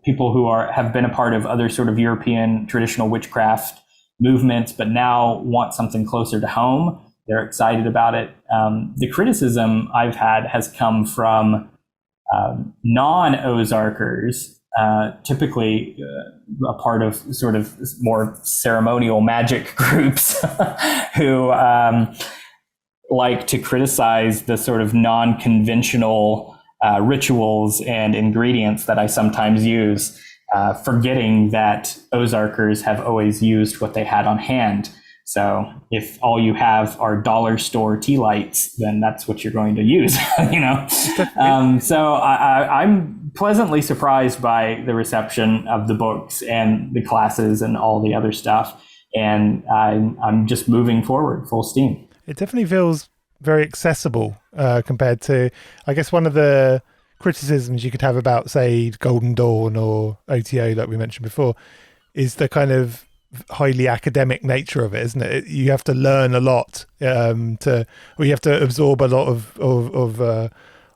people who have been a part of other sort of European traditional witchcraft movements, but now want something closer to home. They're excited about it. The criticism I've had has come from non-Ozarkers, typically a part of sort of more ceremonial magic groups who like to criticize the sort of non-conventional rituals and ingredients that I sometimes use, forgetting that Ozarkers have always used what they had on hand. So if all you have are dollar store tea lights, then that's what you're going to use, So I'm pleasantly surprised by the reception of the books and the classes and all the other stuff. And I'm just moving forward full steam.
It definitely feels very accessible compared to, I guess, one of the criticisms you could have about, say, Golden Dawn or OTO that we mentioned before is the kind of highly academic nature of it, isn't it? You have to learn a lot you have to absorb a lot of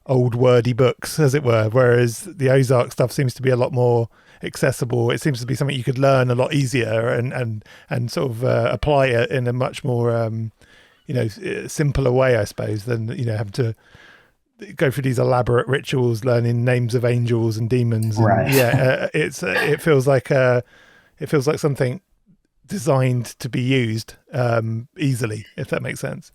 old wordy books, as it were, whereas the Ozark stuff seems to be a lot more accessible. It seems to be something you could learn a lot easier and sort of apply it in a much more simpler way, I suppose, than having to go through these elaborate rituals, learning names of angels and demons. And,
right.
It feels like something designed to be used easily, if that makes sense.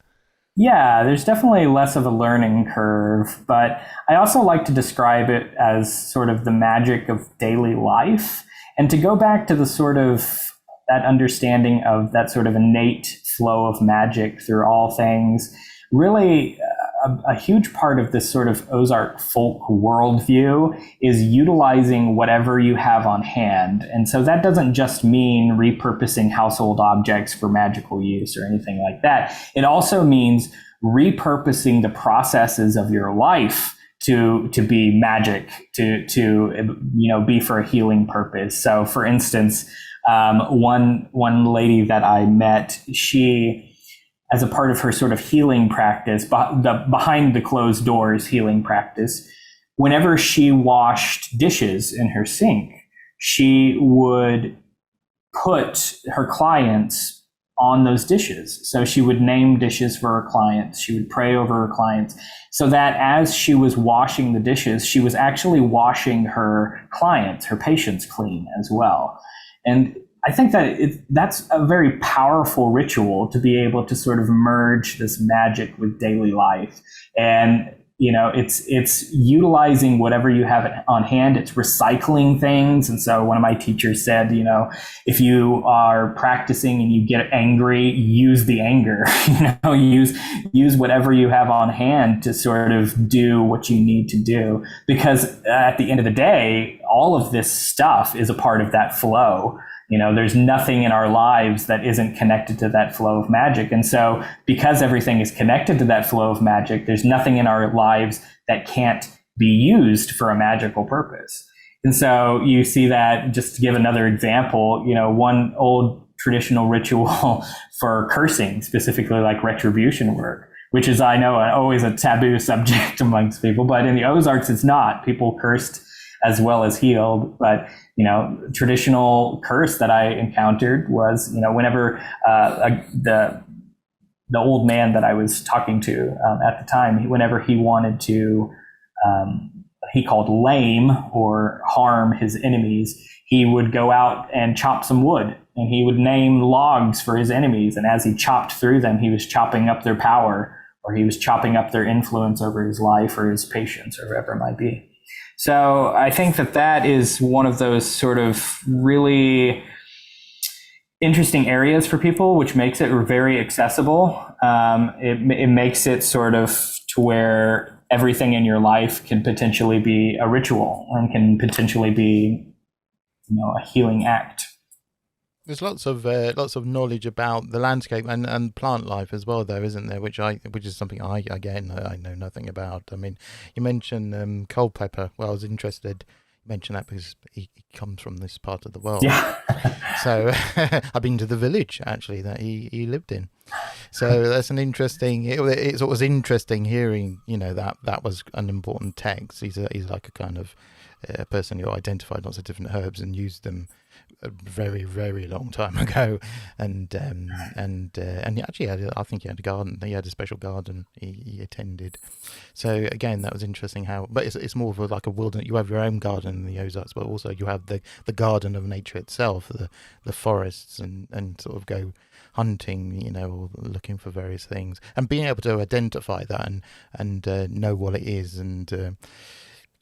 Yeah, there's definitely less of a learning curve, but I also like to describe it as sort of the magic of daily life. And to go back to the sort of that understanding of that sort of innate flow of magic through all things, really a huge part of this sort of Ozark folk worldview is utilizing whatever you have on hand. And so that doesn't just mean repurposing household objects for magical use or anything like that. It also means repurposing the processes of your life to be magic, to be for a healing purpose. So for instance, one lady that I met, she, as a part of her sort of healing practice, the behind the closed doors healing practice, whenever she washed dishes in her sink, she would put her clients on those dishes. So she would name dishes for her clients. She would pray over her clients, so that as she was washing the dishes, she was actually washing her clients, her patients, clean as well. And I think that that's a very powerful ritual to be able to sort of merge this magic with daily life. And, it's utilizing whatever you have on hand. It's recycling things. And so one of my teachers said, if you are practicing and you get angry, use the anger, use whatever you have on hand to sort of do what you need to do. Because at the end of the day, all of this stuff is a part of that flow. there's nothing in our lives that isn't connected to that flow of magic. And so because everything is connected to that flow of magic, there's nothing in our lives that can't be used for a magical purpose. And so you see that, just to give another example, one old traditional ritual for cursing, specifically like retribution work, which is, I know, always a taboo subject amongst people, but in the Ozarks, it's not. People cursed as well as healed. But, traditional curse that I encountered was, whenever the old man that I was talking to at the time, whenever he wanted to, he called lame or harm his enemies, he would go out and chop some wood, and he would name logs for his enemies. And as he chopped through them, he was chopping up their power, or he was chopping up their influence over his life or his patience, or whatever it might be. So I think that is one of those sort of really interesting areas for people, which makes it very accessible. It makes it sort of to where everything in your life can potentially be a ritual and can potentially be, a healing act.
There's lots of knowledge about the landscape and plant life as well, though, isn't there? Which is something I know nothing about. I mean, you mentioned Culpeper. Well, I was interested. You mentioned that because he comes from this part of the world.
Yeah.
So I've been to the village actually that he lived in. So that's an interesting. It was interesting hearing, that was an important text. He's like a kind of a person who identified lots of different herbs and used them a very, very long time ago, and actually I think he had a garden. He had a special garden he attended. So again, that was interesting but it's more of like a wilderness. You have your own garden in the Ozarks, but also you have the garden of nature itself, the forests, and sort of go hunting, or looking for various things, and being able to identify that and know what it is, and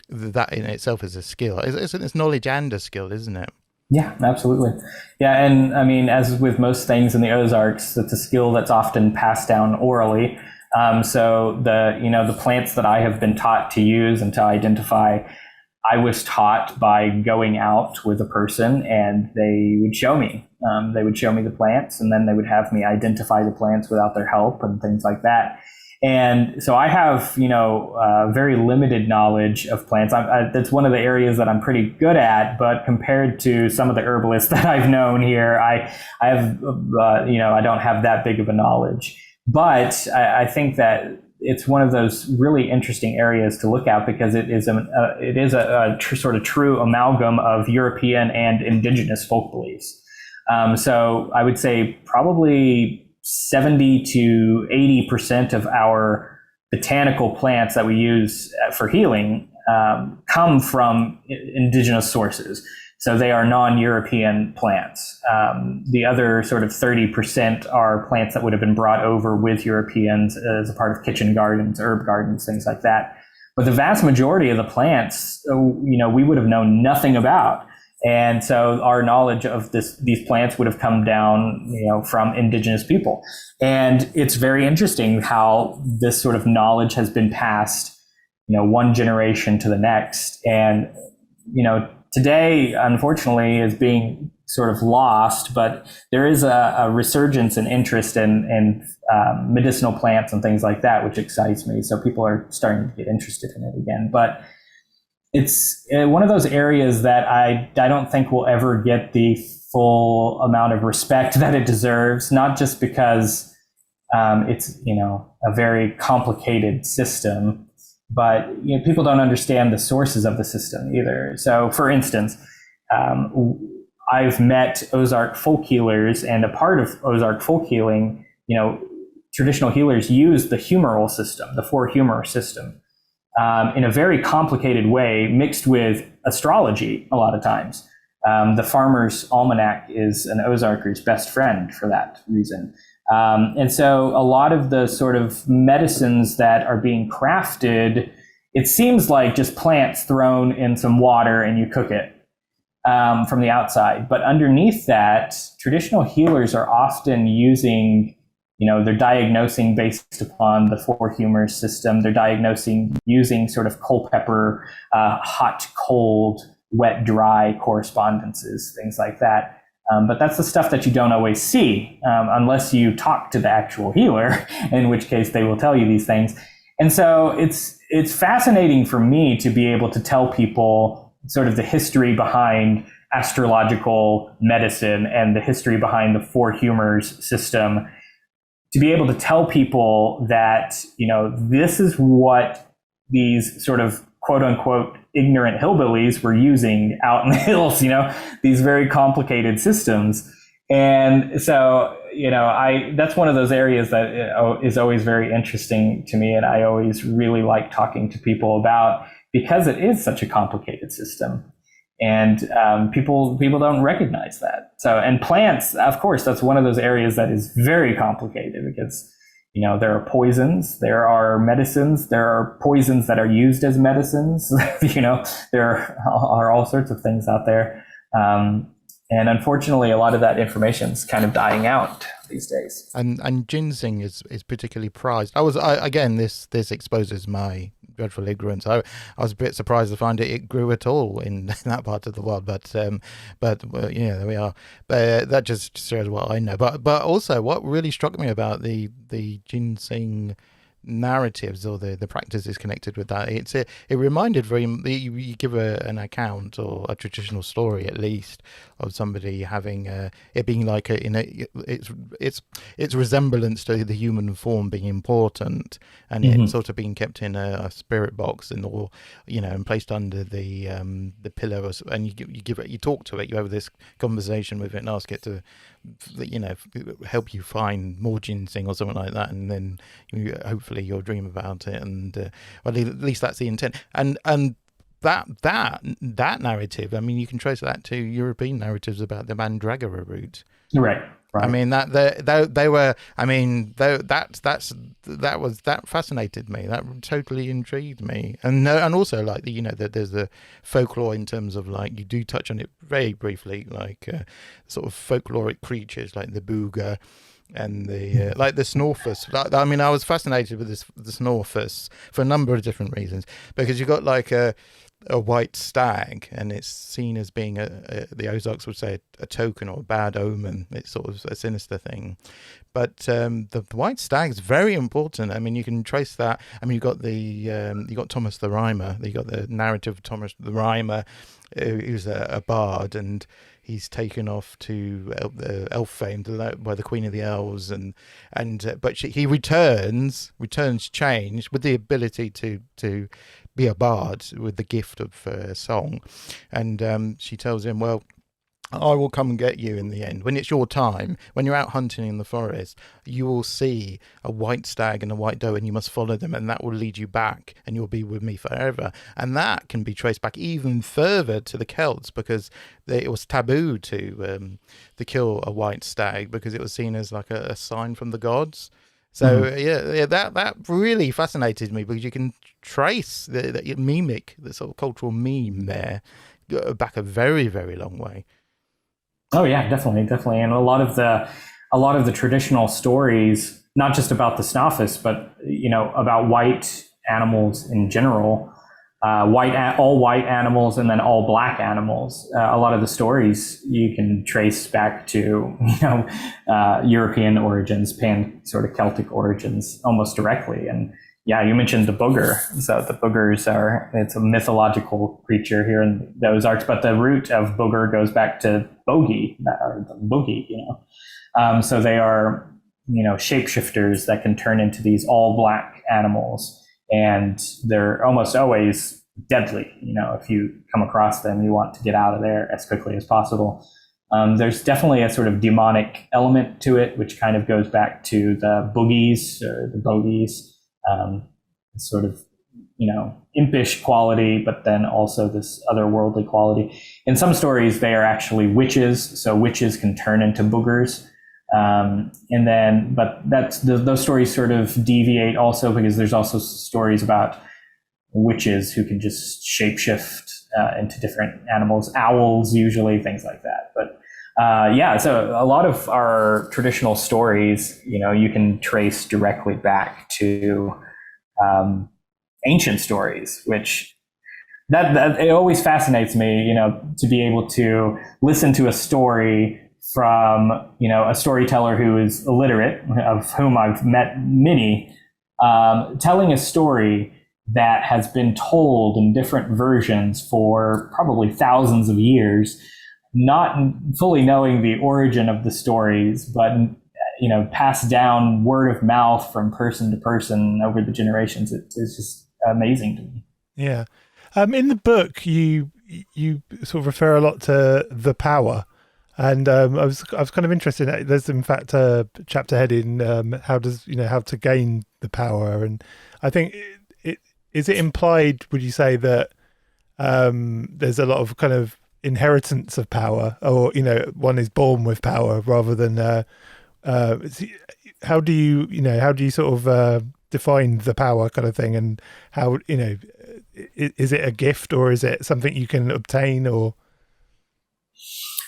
that in itself is a skill. It's knowledge and a skill, isn't it?
Yeah, absolutely. Yeah, and I mean, as with most things in the Ozarks, it's a skill that's often passed down orally. So the plants that I have been taught to use and to identify, I was taught by going out with a person, and they would show me. They would show me the plants, and then they would have me identify the plants without their help and things like that. And so I have, very limited knowledge of plants. That's one of the areas that I'm pretty good at, but compared to some of the herbalists that I've known here, I have, I don't have that big of a knowledge. But I think that it's one of those really interesting areas to look at, because it is a sort of true amalgam of European and indigenous folk beliefs. So I would say probably 70 to 80% of our botanical plants that we use for healing come from indigenous sources. So they are non-European plants. The other sort of 30% are plants that would have been brought over with Europeans as a part of kitchen gardens, herb gardens, things like that. But the vast majority of the plants, we would have known nothing about. And so our knowledge of these plants would have come down, from indigenous people. And it's very interesting how this sort of knowledge has been passed, one generation to the next. And, today, unfortunately, is being sort of lost, but there is a resurgence in interest in medicinal plants and things like that, which excites me. So people are starting to get interested in it again. But it's one of those areas that I don't think will ever get the full amount of respect that it deserves, not just because it's, a very complicated system, but people don't understand the sources of the system either. So for instance, I've met Ozark folk healers, and a part of Ozark folk healing, traditional healers use the humoral system, the four humor system, in a very complicated way, mixed with astrology a lot of times. The Farmer's Almanac is an Ozarker's best friend for that reason. And so a lot of the sort of medicines that are being crafted, it seems like just plants thrown in some water and you cook it from the outside. But underneath that, traditional healers are often using, they're diagnosing based upon the four humor system. They're diagnosing using sort of Culpeper, hot, cold, wet, dry correspondences, things like that. But that's the stuff that you don't always see unless you talk to the actual healer, in which case they will tell you these things. And so it's fascinating for me to be able to tell people sort of the history behind astrological medicine and the history behind the four humors system, to be able to tell people that, this is what these sort of quote unquote ignorant hillbillies were using out in the hills, these very complicated systems. And so, that's one of those areas that is always very interesting to me. And I always really like talking to people about, because it is such a complicated system. And people don't recognize that. So, and plants, of course, that's one of those areas that is very complicated, because there are poisons, there are medicines, there are poisons that are used as medicines. There are all sorts of things out there. And unfortunately, a lot of that information is kind of dying out these days.
And ginseng is particularly prized. Again, this exposes my dreadful ignorance. I was a bit surprised to find it grew at all in that part of the world. But well, there we are. But that just shows what I know. But also, what really struck me about the ginseng narratives, or the practices connected with that, it reminded you give an account, or a traditional story at least, of somebody having it being like its resemblance to the human form being important, and it sort of being kept in a spirit box and placed under the pillow, and you talk to it, you have this conversation with it and ask it to help you find more ginseng or something like that, and then hopefully you'll dream about it, and well, at least that's the intent. And that narrative, I mean, you can trace that to European narratives about the Mandragora root.
Right.
I mean, they were. I mean, that fascinated me. That totally intrigued me, and also like there's the folklore in terms of, like, you do touch on it very briefly, like sort of folkloric creatures like the booger and the like the snorfus. I mean, I was fascinated with the snorfus for a number of different reasons, because you got like a white stag, and it's seen as being the Ozarks would say a token or a bad omen. It's sort of a sinister thing, but the white stag is very important. I mean, you can trace that. I mean, you got Thomas the Rhymer. You got the narrative of Thomas the Rhymer, who's a bard, and he's taken off to elf fame by the Queen of the Elves, but he returns changed, with the ability to be a bard, with the gift of song, and she tells him, well, I will come and get you in the end. When it's your time, when you're out hunting in the forest, you will see a white stag and a white doe, and you must follow them, and that will lead you back, and you'll be with me forever. And that can be traced back even further to the Celts, because it was taboo to kill a white stag, because it was seen as like a sign from the gods. So that really fascinated me, because you can trace the mimic, the sort of cultural meme there, back a very, very long way.
Oh yeah, definitely, and a lot of the traditional stories, not just about the Snoffus, but about white animals in general, all white animals, and then all black animals. A lot of the stories you can trace back to European origins, pan sort of Celtic origins, almost directly. And yeah, you mentioned the booger. So the boogers it's a mythological creature here in the Ozarks, but the root of booger goes back to bogey, or the boogie, so they are, shapeshifters that can turn into these all black animals, and they're almost always deadly. If you come across them, you want to get out of there as quickly as possible. There's definitely a sort of demonic element to it, which kind of goes back to the boogies, or the bogies. Sort of, impish quality, but then also this otherworldly quality. In some stories, they are actually witches, so witches can turn into boogers. But those stories sort of deviate also, because there's also stories about witches who can just shapeshift into different animals, owls usually, things like that. But so a lot of our traditional stories, you can trace directly back to ancient stories, which that it always fascinates me, to be able to listen to a story from, a storyteller who is illiterate, of whom I've met many, telling a story that has been told in different versions for probably thousands of years, not fully knowing the origin of the stories, but passed down word of mouth from person to person over the generations. It's just amazing to me.
Yeah. In the book, you sort of refer a lot to the power, and I was kind of interested. There's in fact a chapter heading how to gain the power, and I think is it implied? Would you say that there's a lot of kind of inheritance of power, or one is born with power rather than how do you sort of define the power kind of thing, and how is it a gift or is it something you can obtain? Or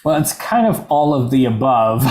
well, it's kind of all of the above.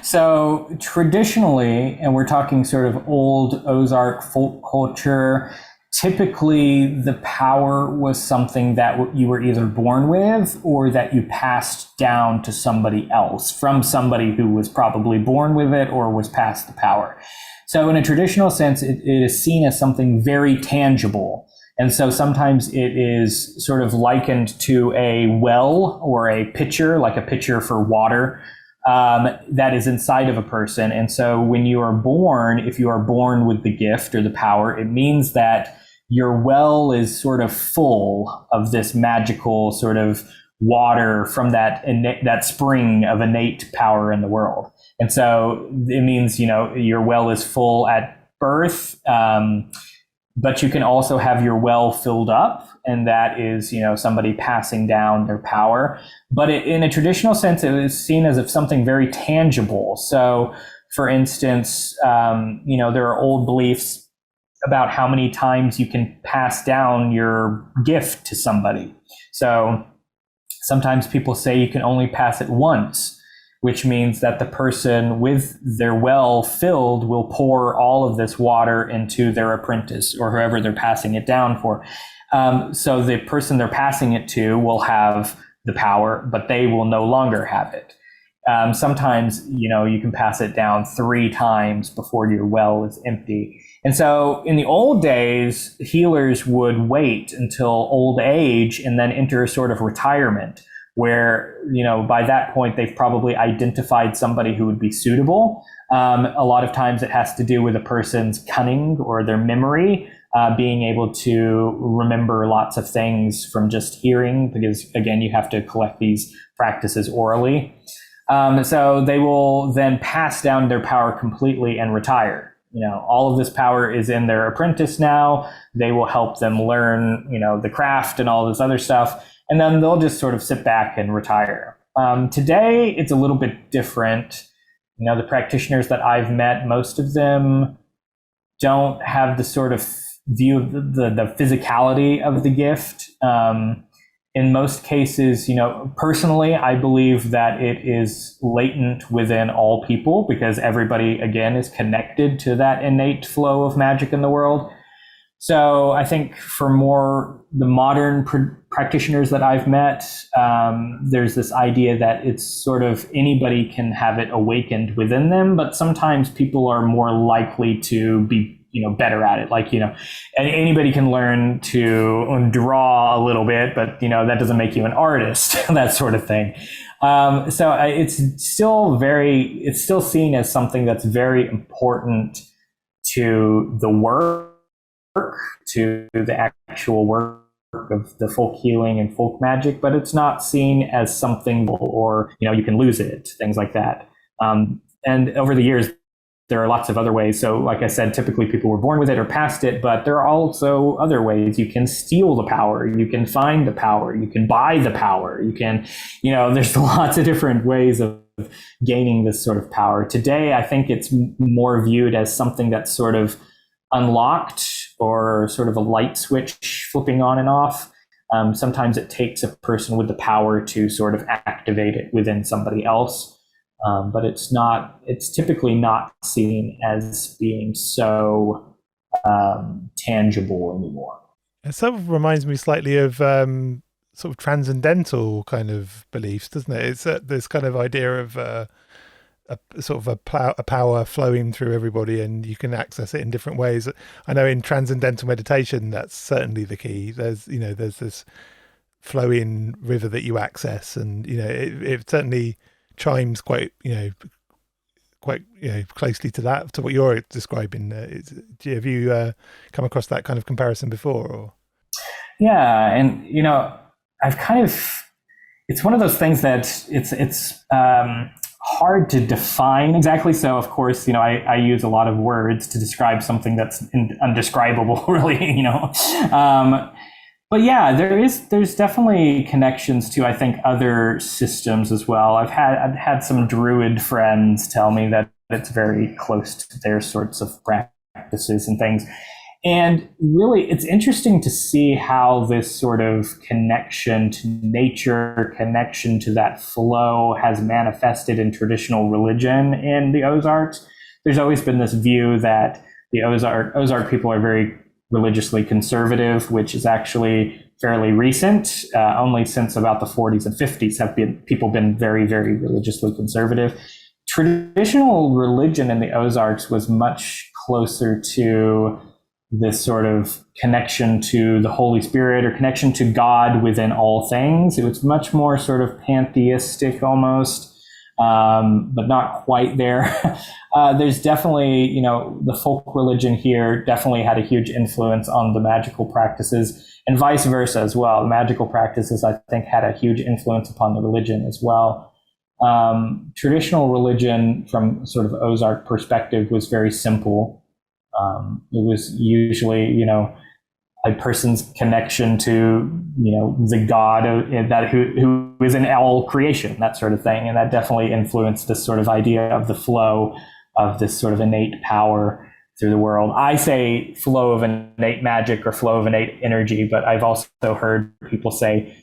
So traditionally, and we're talking sort of old Ozark folk culture, typically the power was something that you were either born with or that you passed down to somebody else from somebody who was probably born with it or was passed the power. So in a traditional sense, it is seen as something very tangible. And so sometimes it is sort of likened to a well or a pitcher, like a pitcher for water, that is inside of a person. And so when you are born, if you are born with the gift or the power, it means that your well is sort of full of this magical sort of water from that spring of innate power in the world. And so it means, your well is full at birth, but you can also have your well filled up, and that is, somebody passing down their power. But in a traditional sense, it is seen as if something very tangible. So, for instance, there are old beliefs about how many times you can pass down your gift to somebody. So sometimes people say you can only pass it once, which means that the person with their well filled will pour all of this water into their apprentice or whoever they're passing it down for. So the person they're passing it to will have the power, but they will no longer have it. Sometimes, you can pass it down 3 times before your well is empty. And so in the old days, healers would wait until old age and then enter a sort of retirement where, by that point, they've probably identified somebody who would be suitable. A lot of times it has to do with a person's cunning or their memory, being able to remember lots of things from just hearing, because, again, you have to collect these practices orally. So they will then pass down their power completely and retire. All of this power is in their apprentice now. They will help them learn, the craft and all this other stuff. And then they'll just sort of sit back and retire. Today, it's a little bit different. The practitioners that I've met, most of them don't have the sort of view of the physicality of the gift. In most cases, personally, I believe that it is latent within all people because everybody, again, is connected to that innate flow of magic in the world. So I think for more the modern practitioners that I've met, there's this idea that it's sort of anybody can have it awakened within them, but sometimes people are more likely to be better at it. Like, and anybody can learn to draw a little bit, but, that doesn't make you an artist, that sort of thing. So it's still seen as something that's very important to the work, to the actual work of the folk healing and folk magic, but it's not seen as something or, you can lose it, things like that. And over the years, there are lots of other ways. So like I said, typically people were born with it or passed it, but there are also other ways. You can steal the power. You can find the power. You can buy the power. You can, there's lots of different ways of gaining this sort of power. Today, I think it's more viewed as something that's sort of unlocked or sort of a light switch flipping on and off. Sometimes it takes a person with the power to sort of activate it within somebody else. But it's typically not seen as being so tangible anymore.
It sort of reminds me slightly of sort of transcendental kind of beliefs, doesn't it? It's this kind of idea of a sort of a power flowing through everybody, and you can access it in different ways. I know in transcendental meditation, that's certainly the key. There's this flowing river that you access, and it certainly chimes quite closely to that, to what you're describing. Have you come across that kind of comparison before? Or?
Yeah, and I've kind of, it's one of those things that it's hard to define exactly. So of course, I use a lot of words to describe something that's undescribable, really. But yeah, there's definitely connections to, I think, other systems as well. I've had some druid friends tell me that it's very close to their sorts of practices and things. And really, it's interesting to see how this sort of connection to nature, connection to that flow has manifested in traditional religion in the Ozarks. There's always been this view that the Ozark people are very religiously conservative, which is actually fairly recent. Only since about the 40s and 50s have people been very, very religiously conservative. Traditional religion in the Ozarks was much closer to this sort of connection to the Holy Spirit or connection to God within all things. It was much more sort of pantheistic almost, but not quite there. There's definitely, the folk religion here definitely had a huge influence on the magical practices, and vice versa as well. The magical practices, I think, had a huge influence upon the religion as well. Traditional religion from sort of Ozark perspective was very simple. It was usually, a person's connection to, the God who is in all creation, that sort of thing. And that definitely influenced this sort of idea of the flow of this sort of innate power through the world. I say flow of innate magic or flow of innate energy, but I've also heard people say,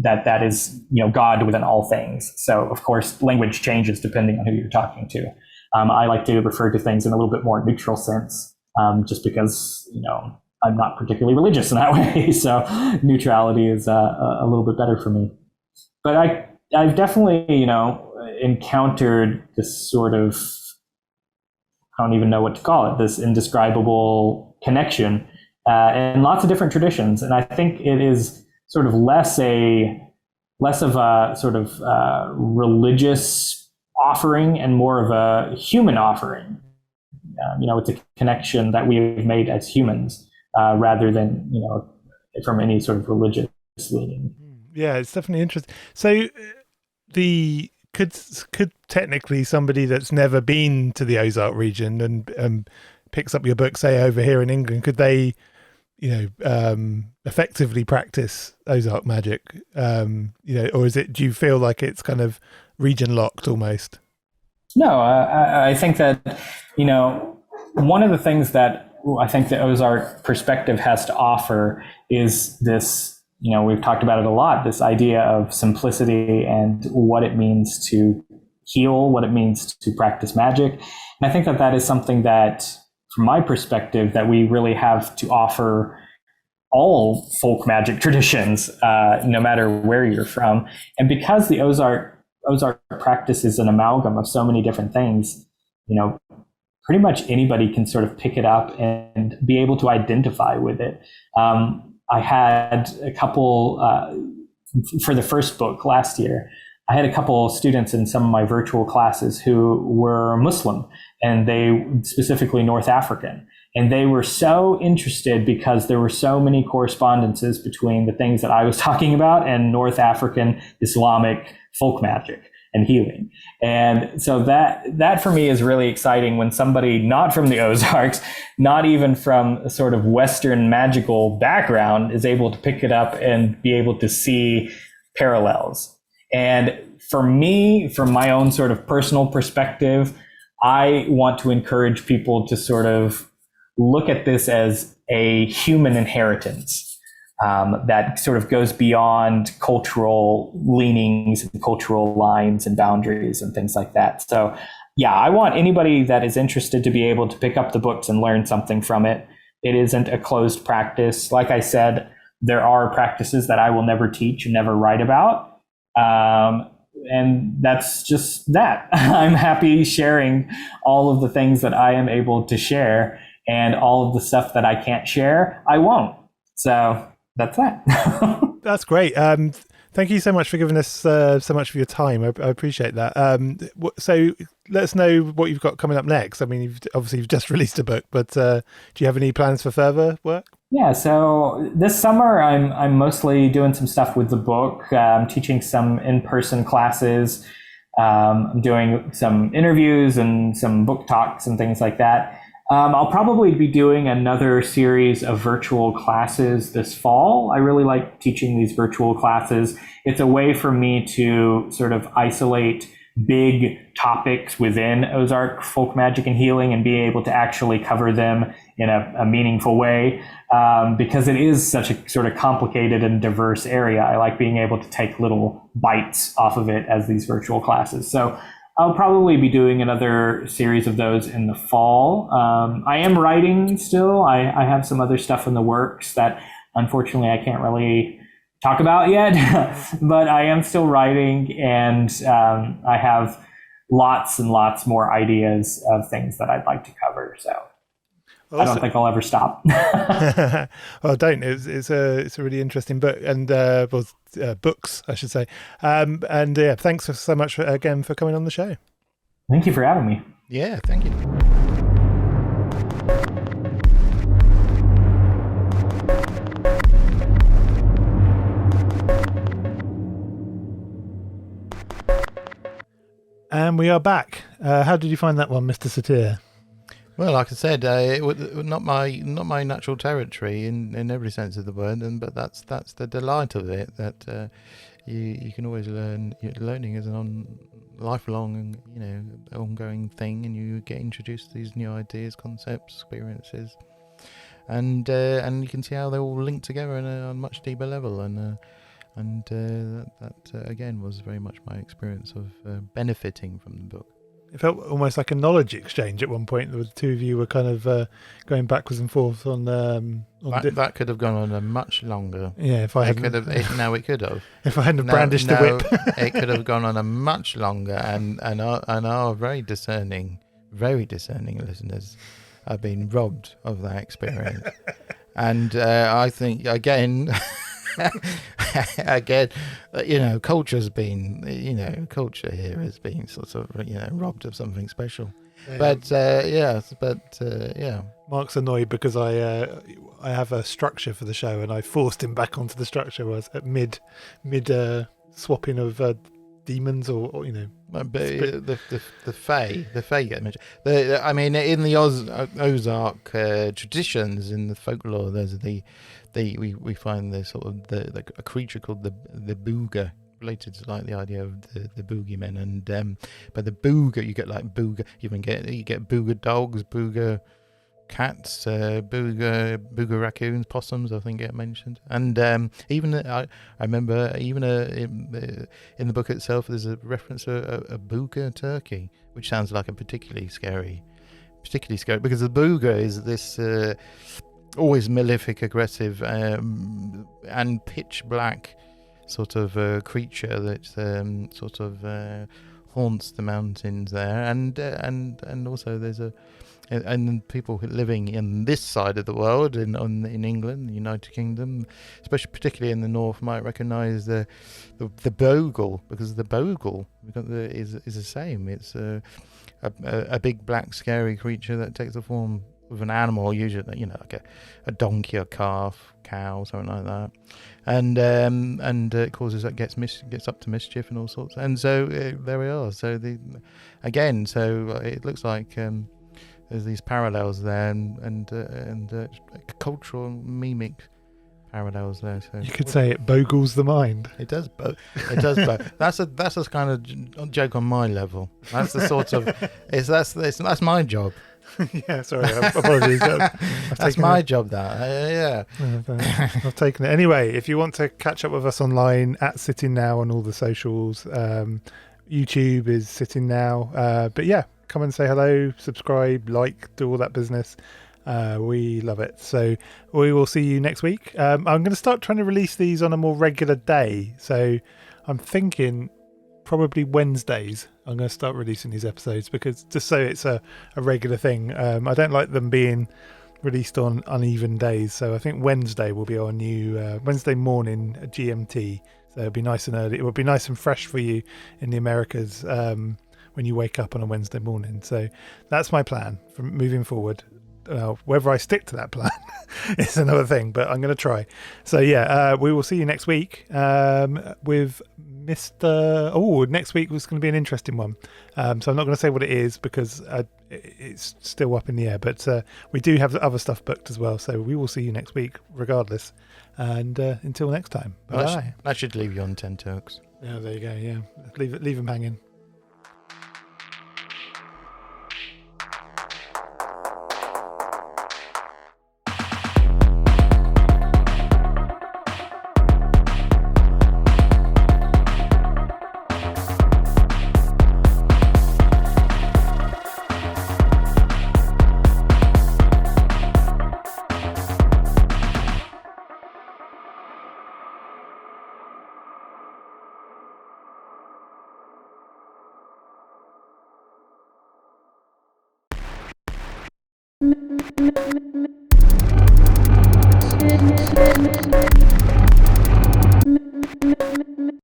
that is, God within all things. So of course, language changes depending on who you're talking to. I like to refer to things in a little bit more neutral sense, just because, I'm not particularly religious in that way. So neutrality is a little bit better for me. But I've definitely, encountered this sort of, I don't even know what to call it, this indescribable connection in lots of different traditions. And I think it is sort of less of a sort of religious offering and more of a human offering. It's a connection that we have made as humans rather than, from any sort of religious leaning.
Yeah, it's definitely interesting. So could technically somebody that's never been to the Ozark region and picks up your book, say over here in England, could they, effectively practice Ozark magic? Or do you feel like it's kind of region locked almost?
No, I think that, one of the things that I think the Ozark perspective has to offer is this, we've talked about it a lot, this idea of simplicity and what it means to heal, what it means to practice magic. And I think that that is something that, from my perspective, that we really have to offer all folk magic traditions, no matter where you're from. And because the Ozark practice is an amalgam of so many different things, pretty much anybody can sort of pick it up and be able to identify with it. I had a couple, for the first book last year, I had a couple students in some of my virtual classes who were Muslim, and they specifically North African. And they were so interested because there were so many correspondences between the things that I was talking about and North African Islamic folk magic and healing. And so that for me is really exciting when somebody not from the Ozarks, not even from a sort of Western magical background, is able to pick it up and be able to see parallels. And for me, from my own sort of personal perspective, I want to encourage people to sort of look at this as a human inheritance. That sort of goes beyond cultural leanings and cultural lines and boundaries and things like that. So yeah, I want anybody that is interested to be able to pick up the books and learn something from it. It isn't a closed practice. Like I said, there are practices that I will never teach and never write about. And that's just that. I'm happy sharing all of the things that I am able to share, and all of the stuff that I can't share, I won't. So that's that.
That's great. Thank you so much for giving us so much of your time. I appreciate that. So let us know what you've got coming up next. I mean, you've just released a book, but do you have any plans for further work?
Yeah, so this summer I'm mostly doing some stuff with the book. I'm teaching some in-person classes. I'm doing some interviews and some book talks and things like that. I'll probably be doing another series of virtual classes this fall. I really like teaching these virtual classes. It's a way for me to sort of isolate big topics within Ozark Folk Magic and Healing and be able to actually cover them in a meaningful way, because it is such a sort of complicated and diverse area. I like being able to take little bites off of it as these virtual classes. So I'll probably be doing another series of those in the fall. I am writing still. I have some other stuff in the works that unfortunately I can't really talk about yet, but I am still writing, and I have lots and lots more ideas of things that I'd like to cover. So awesome. I don't think I'll ever stop.
Well, don't. It's a really interesting book, and books, I should say. And yeah, thanks so much again for coming on the show.
Thank you for having me.
Yeah, thank you.
And we are back. How did you find that one, Mr. Satyr?
Well, like I said, it was not my natural territory in every sense of the word, but that's the delight of it. That you can always learn. Learning is an lifelong, ongoing thing, and you get introduced to these new ideas, concepts, experiences, and you can see how they all link together on a much deeper level. And that again was very much my experience of benefiting from the book.
It felt almost like a knowledge exchange at one point. The two of you were kind of going backwards and forth on.
That could have gone on a much longer.
Yeah, if I
it could have. It could have.
If I hadn't brandished the whip,
it could have gone on a much longer. And our very discerning listeners have been robbed of that experience. And I think again. Again, culture's been, culture here has been sort of, robbed of something special. Yeah. Yeah.
Mark's annoyed because I have a structure for the show, and I forced him back onto the structure. Was at mid swapping of demons or
the Fae get mentioned. In the Ozark traditions, in the folklore, there's we find the sort of a creature called the booger, related to like the idea of the boogeymen, and but the booger, you get like booger, you get booger dogs, booger cats, booger raccoons, possums, I think get mentioned, and even I remember even in the book itself there's a reference to a booger turkey, which sounds like a particularly scary because the booger is this always malefic, aggressive, and pitch black sort of creature that sort of haunts the mountains there, and also there's and people living in this side of the world in England, the United Kingdom, especially particularly in the north, might recognise the bogle, because the bogle is the same. It's a big black scary creature that takes the form of an animal, usually like a donkey, a calf, cow, something like that, and it causes that gets up to mischief and all sorts. And so there we are. So it looks like there's these parallels there, and cultural mimic parallels there. So
you could say it bogles the mind.
It does. It does. That's a kind of joke on my level. That's the sort of that's my job.
Yeah, sorry, apologies.
That's my job, that.
Yeah. I've taken it. Anyway, if you want to catch up with us online, at Sitting Now on all the socials. YouTube is Sitting Now. But yeah, come and say hello, subscribe, like, do all that business. We love it. So we will see you next week. I'm going to start trying to release these on a more regular day. So I'm thinking probably Wednesdays I'm going to start releasing these episodes, because just so it's a regular thing. I don't like them being released on uneven days. So I think Wednesday will be our new Wednesday morning GMT. So it'll be nice and early. It will be nice and fresh for you in the Americas when you wake up on a Wednesday morning. So that's my plan from moving forward. Whether I stick to that plan is another thing, but I'm going to try. So yeah, we will see you next week with Mr. Oh, next week was going to be an interesting one. So I'm not going to say what it is because it's still up in the air, but we do have other stuff booked as well. So we will see you next week regardless. And until next time, bye.
I should leave you on 10 tokes.
Yeah, there you go. Yeah, leave them hanging.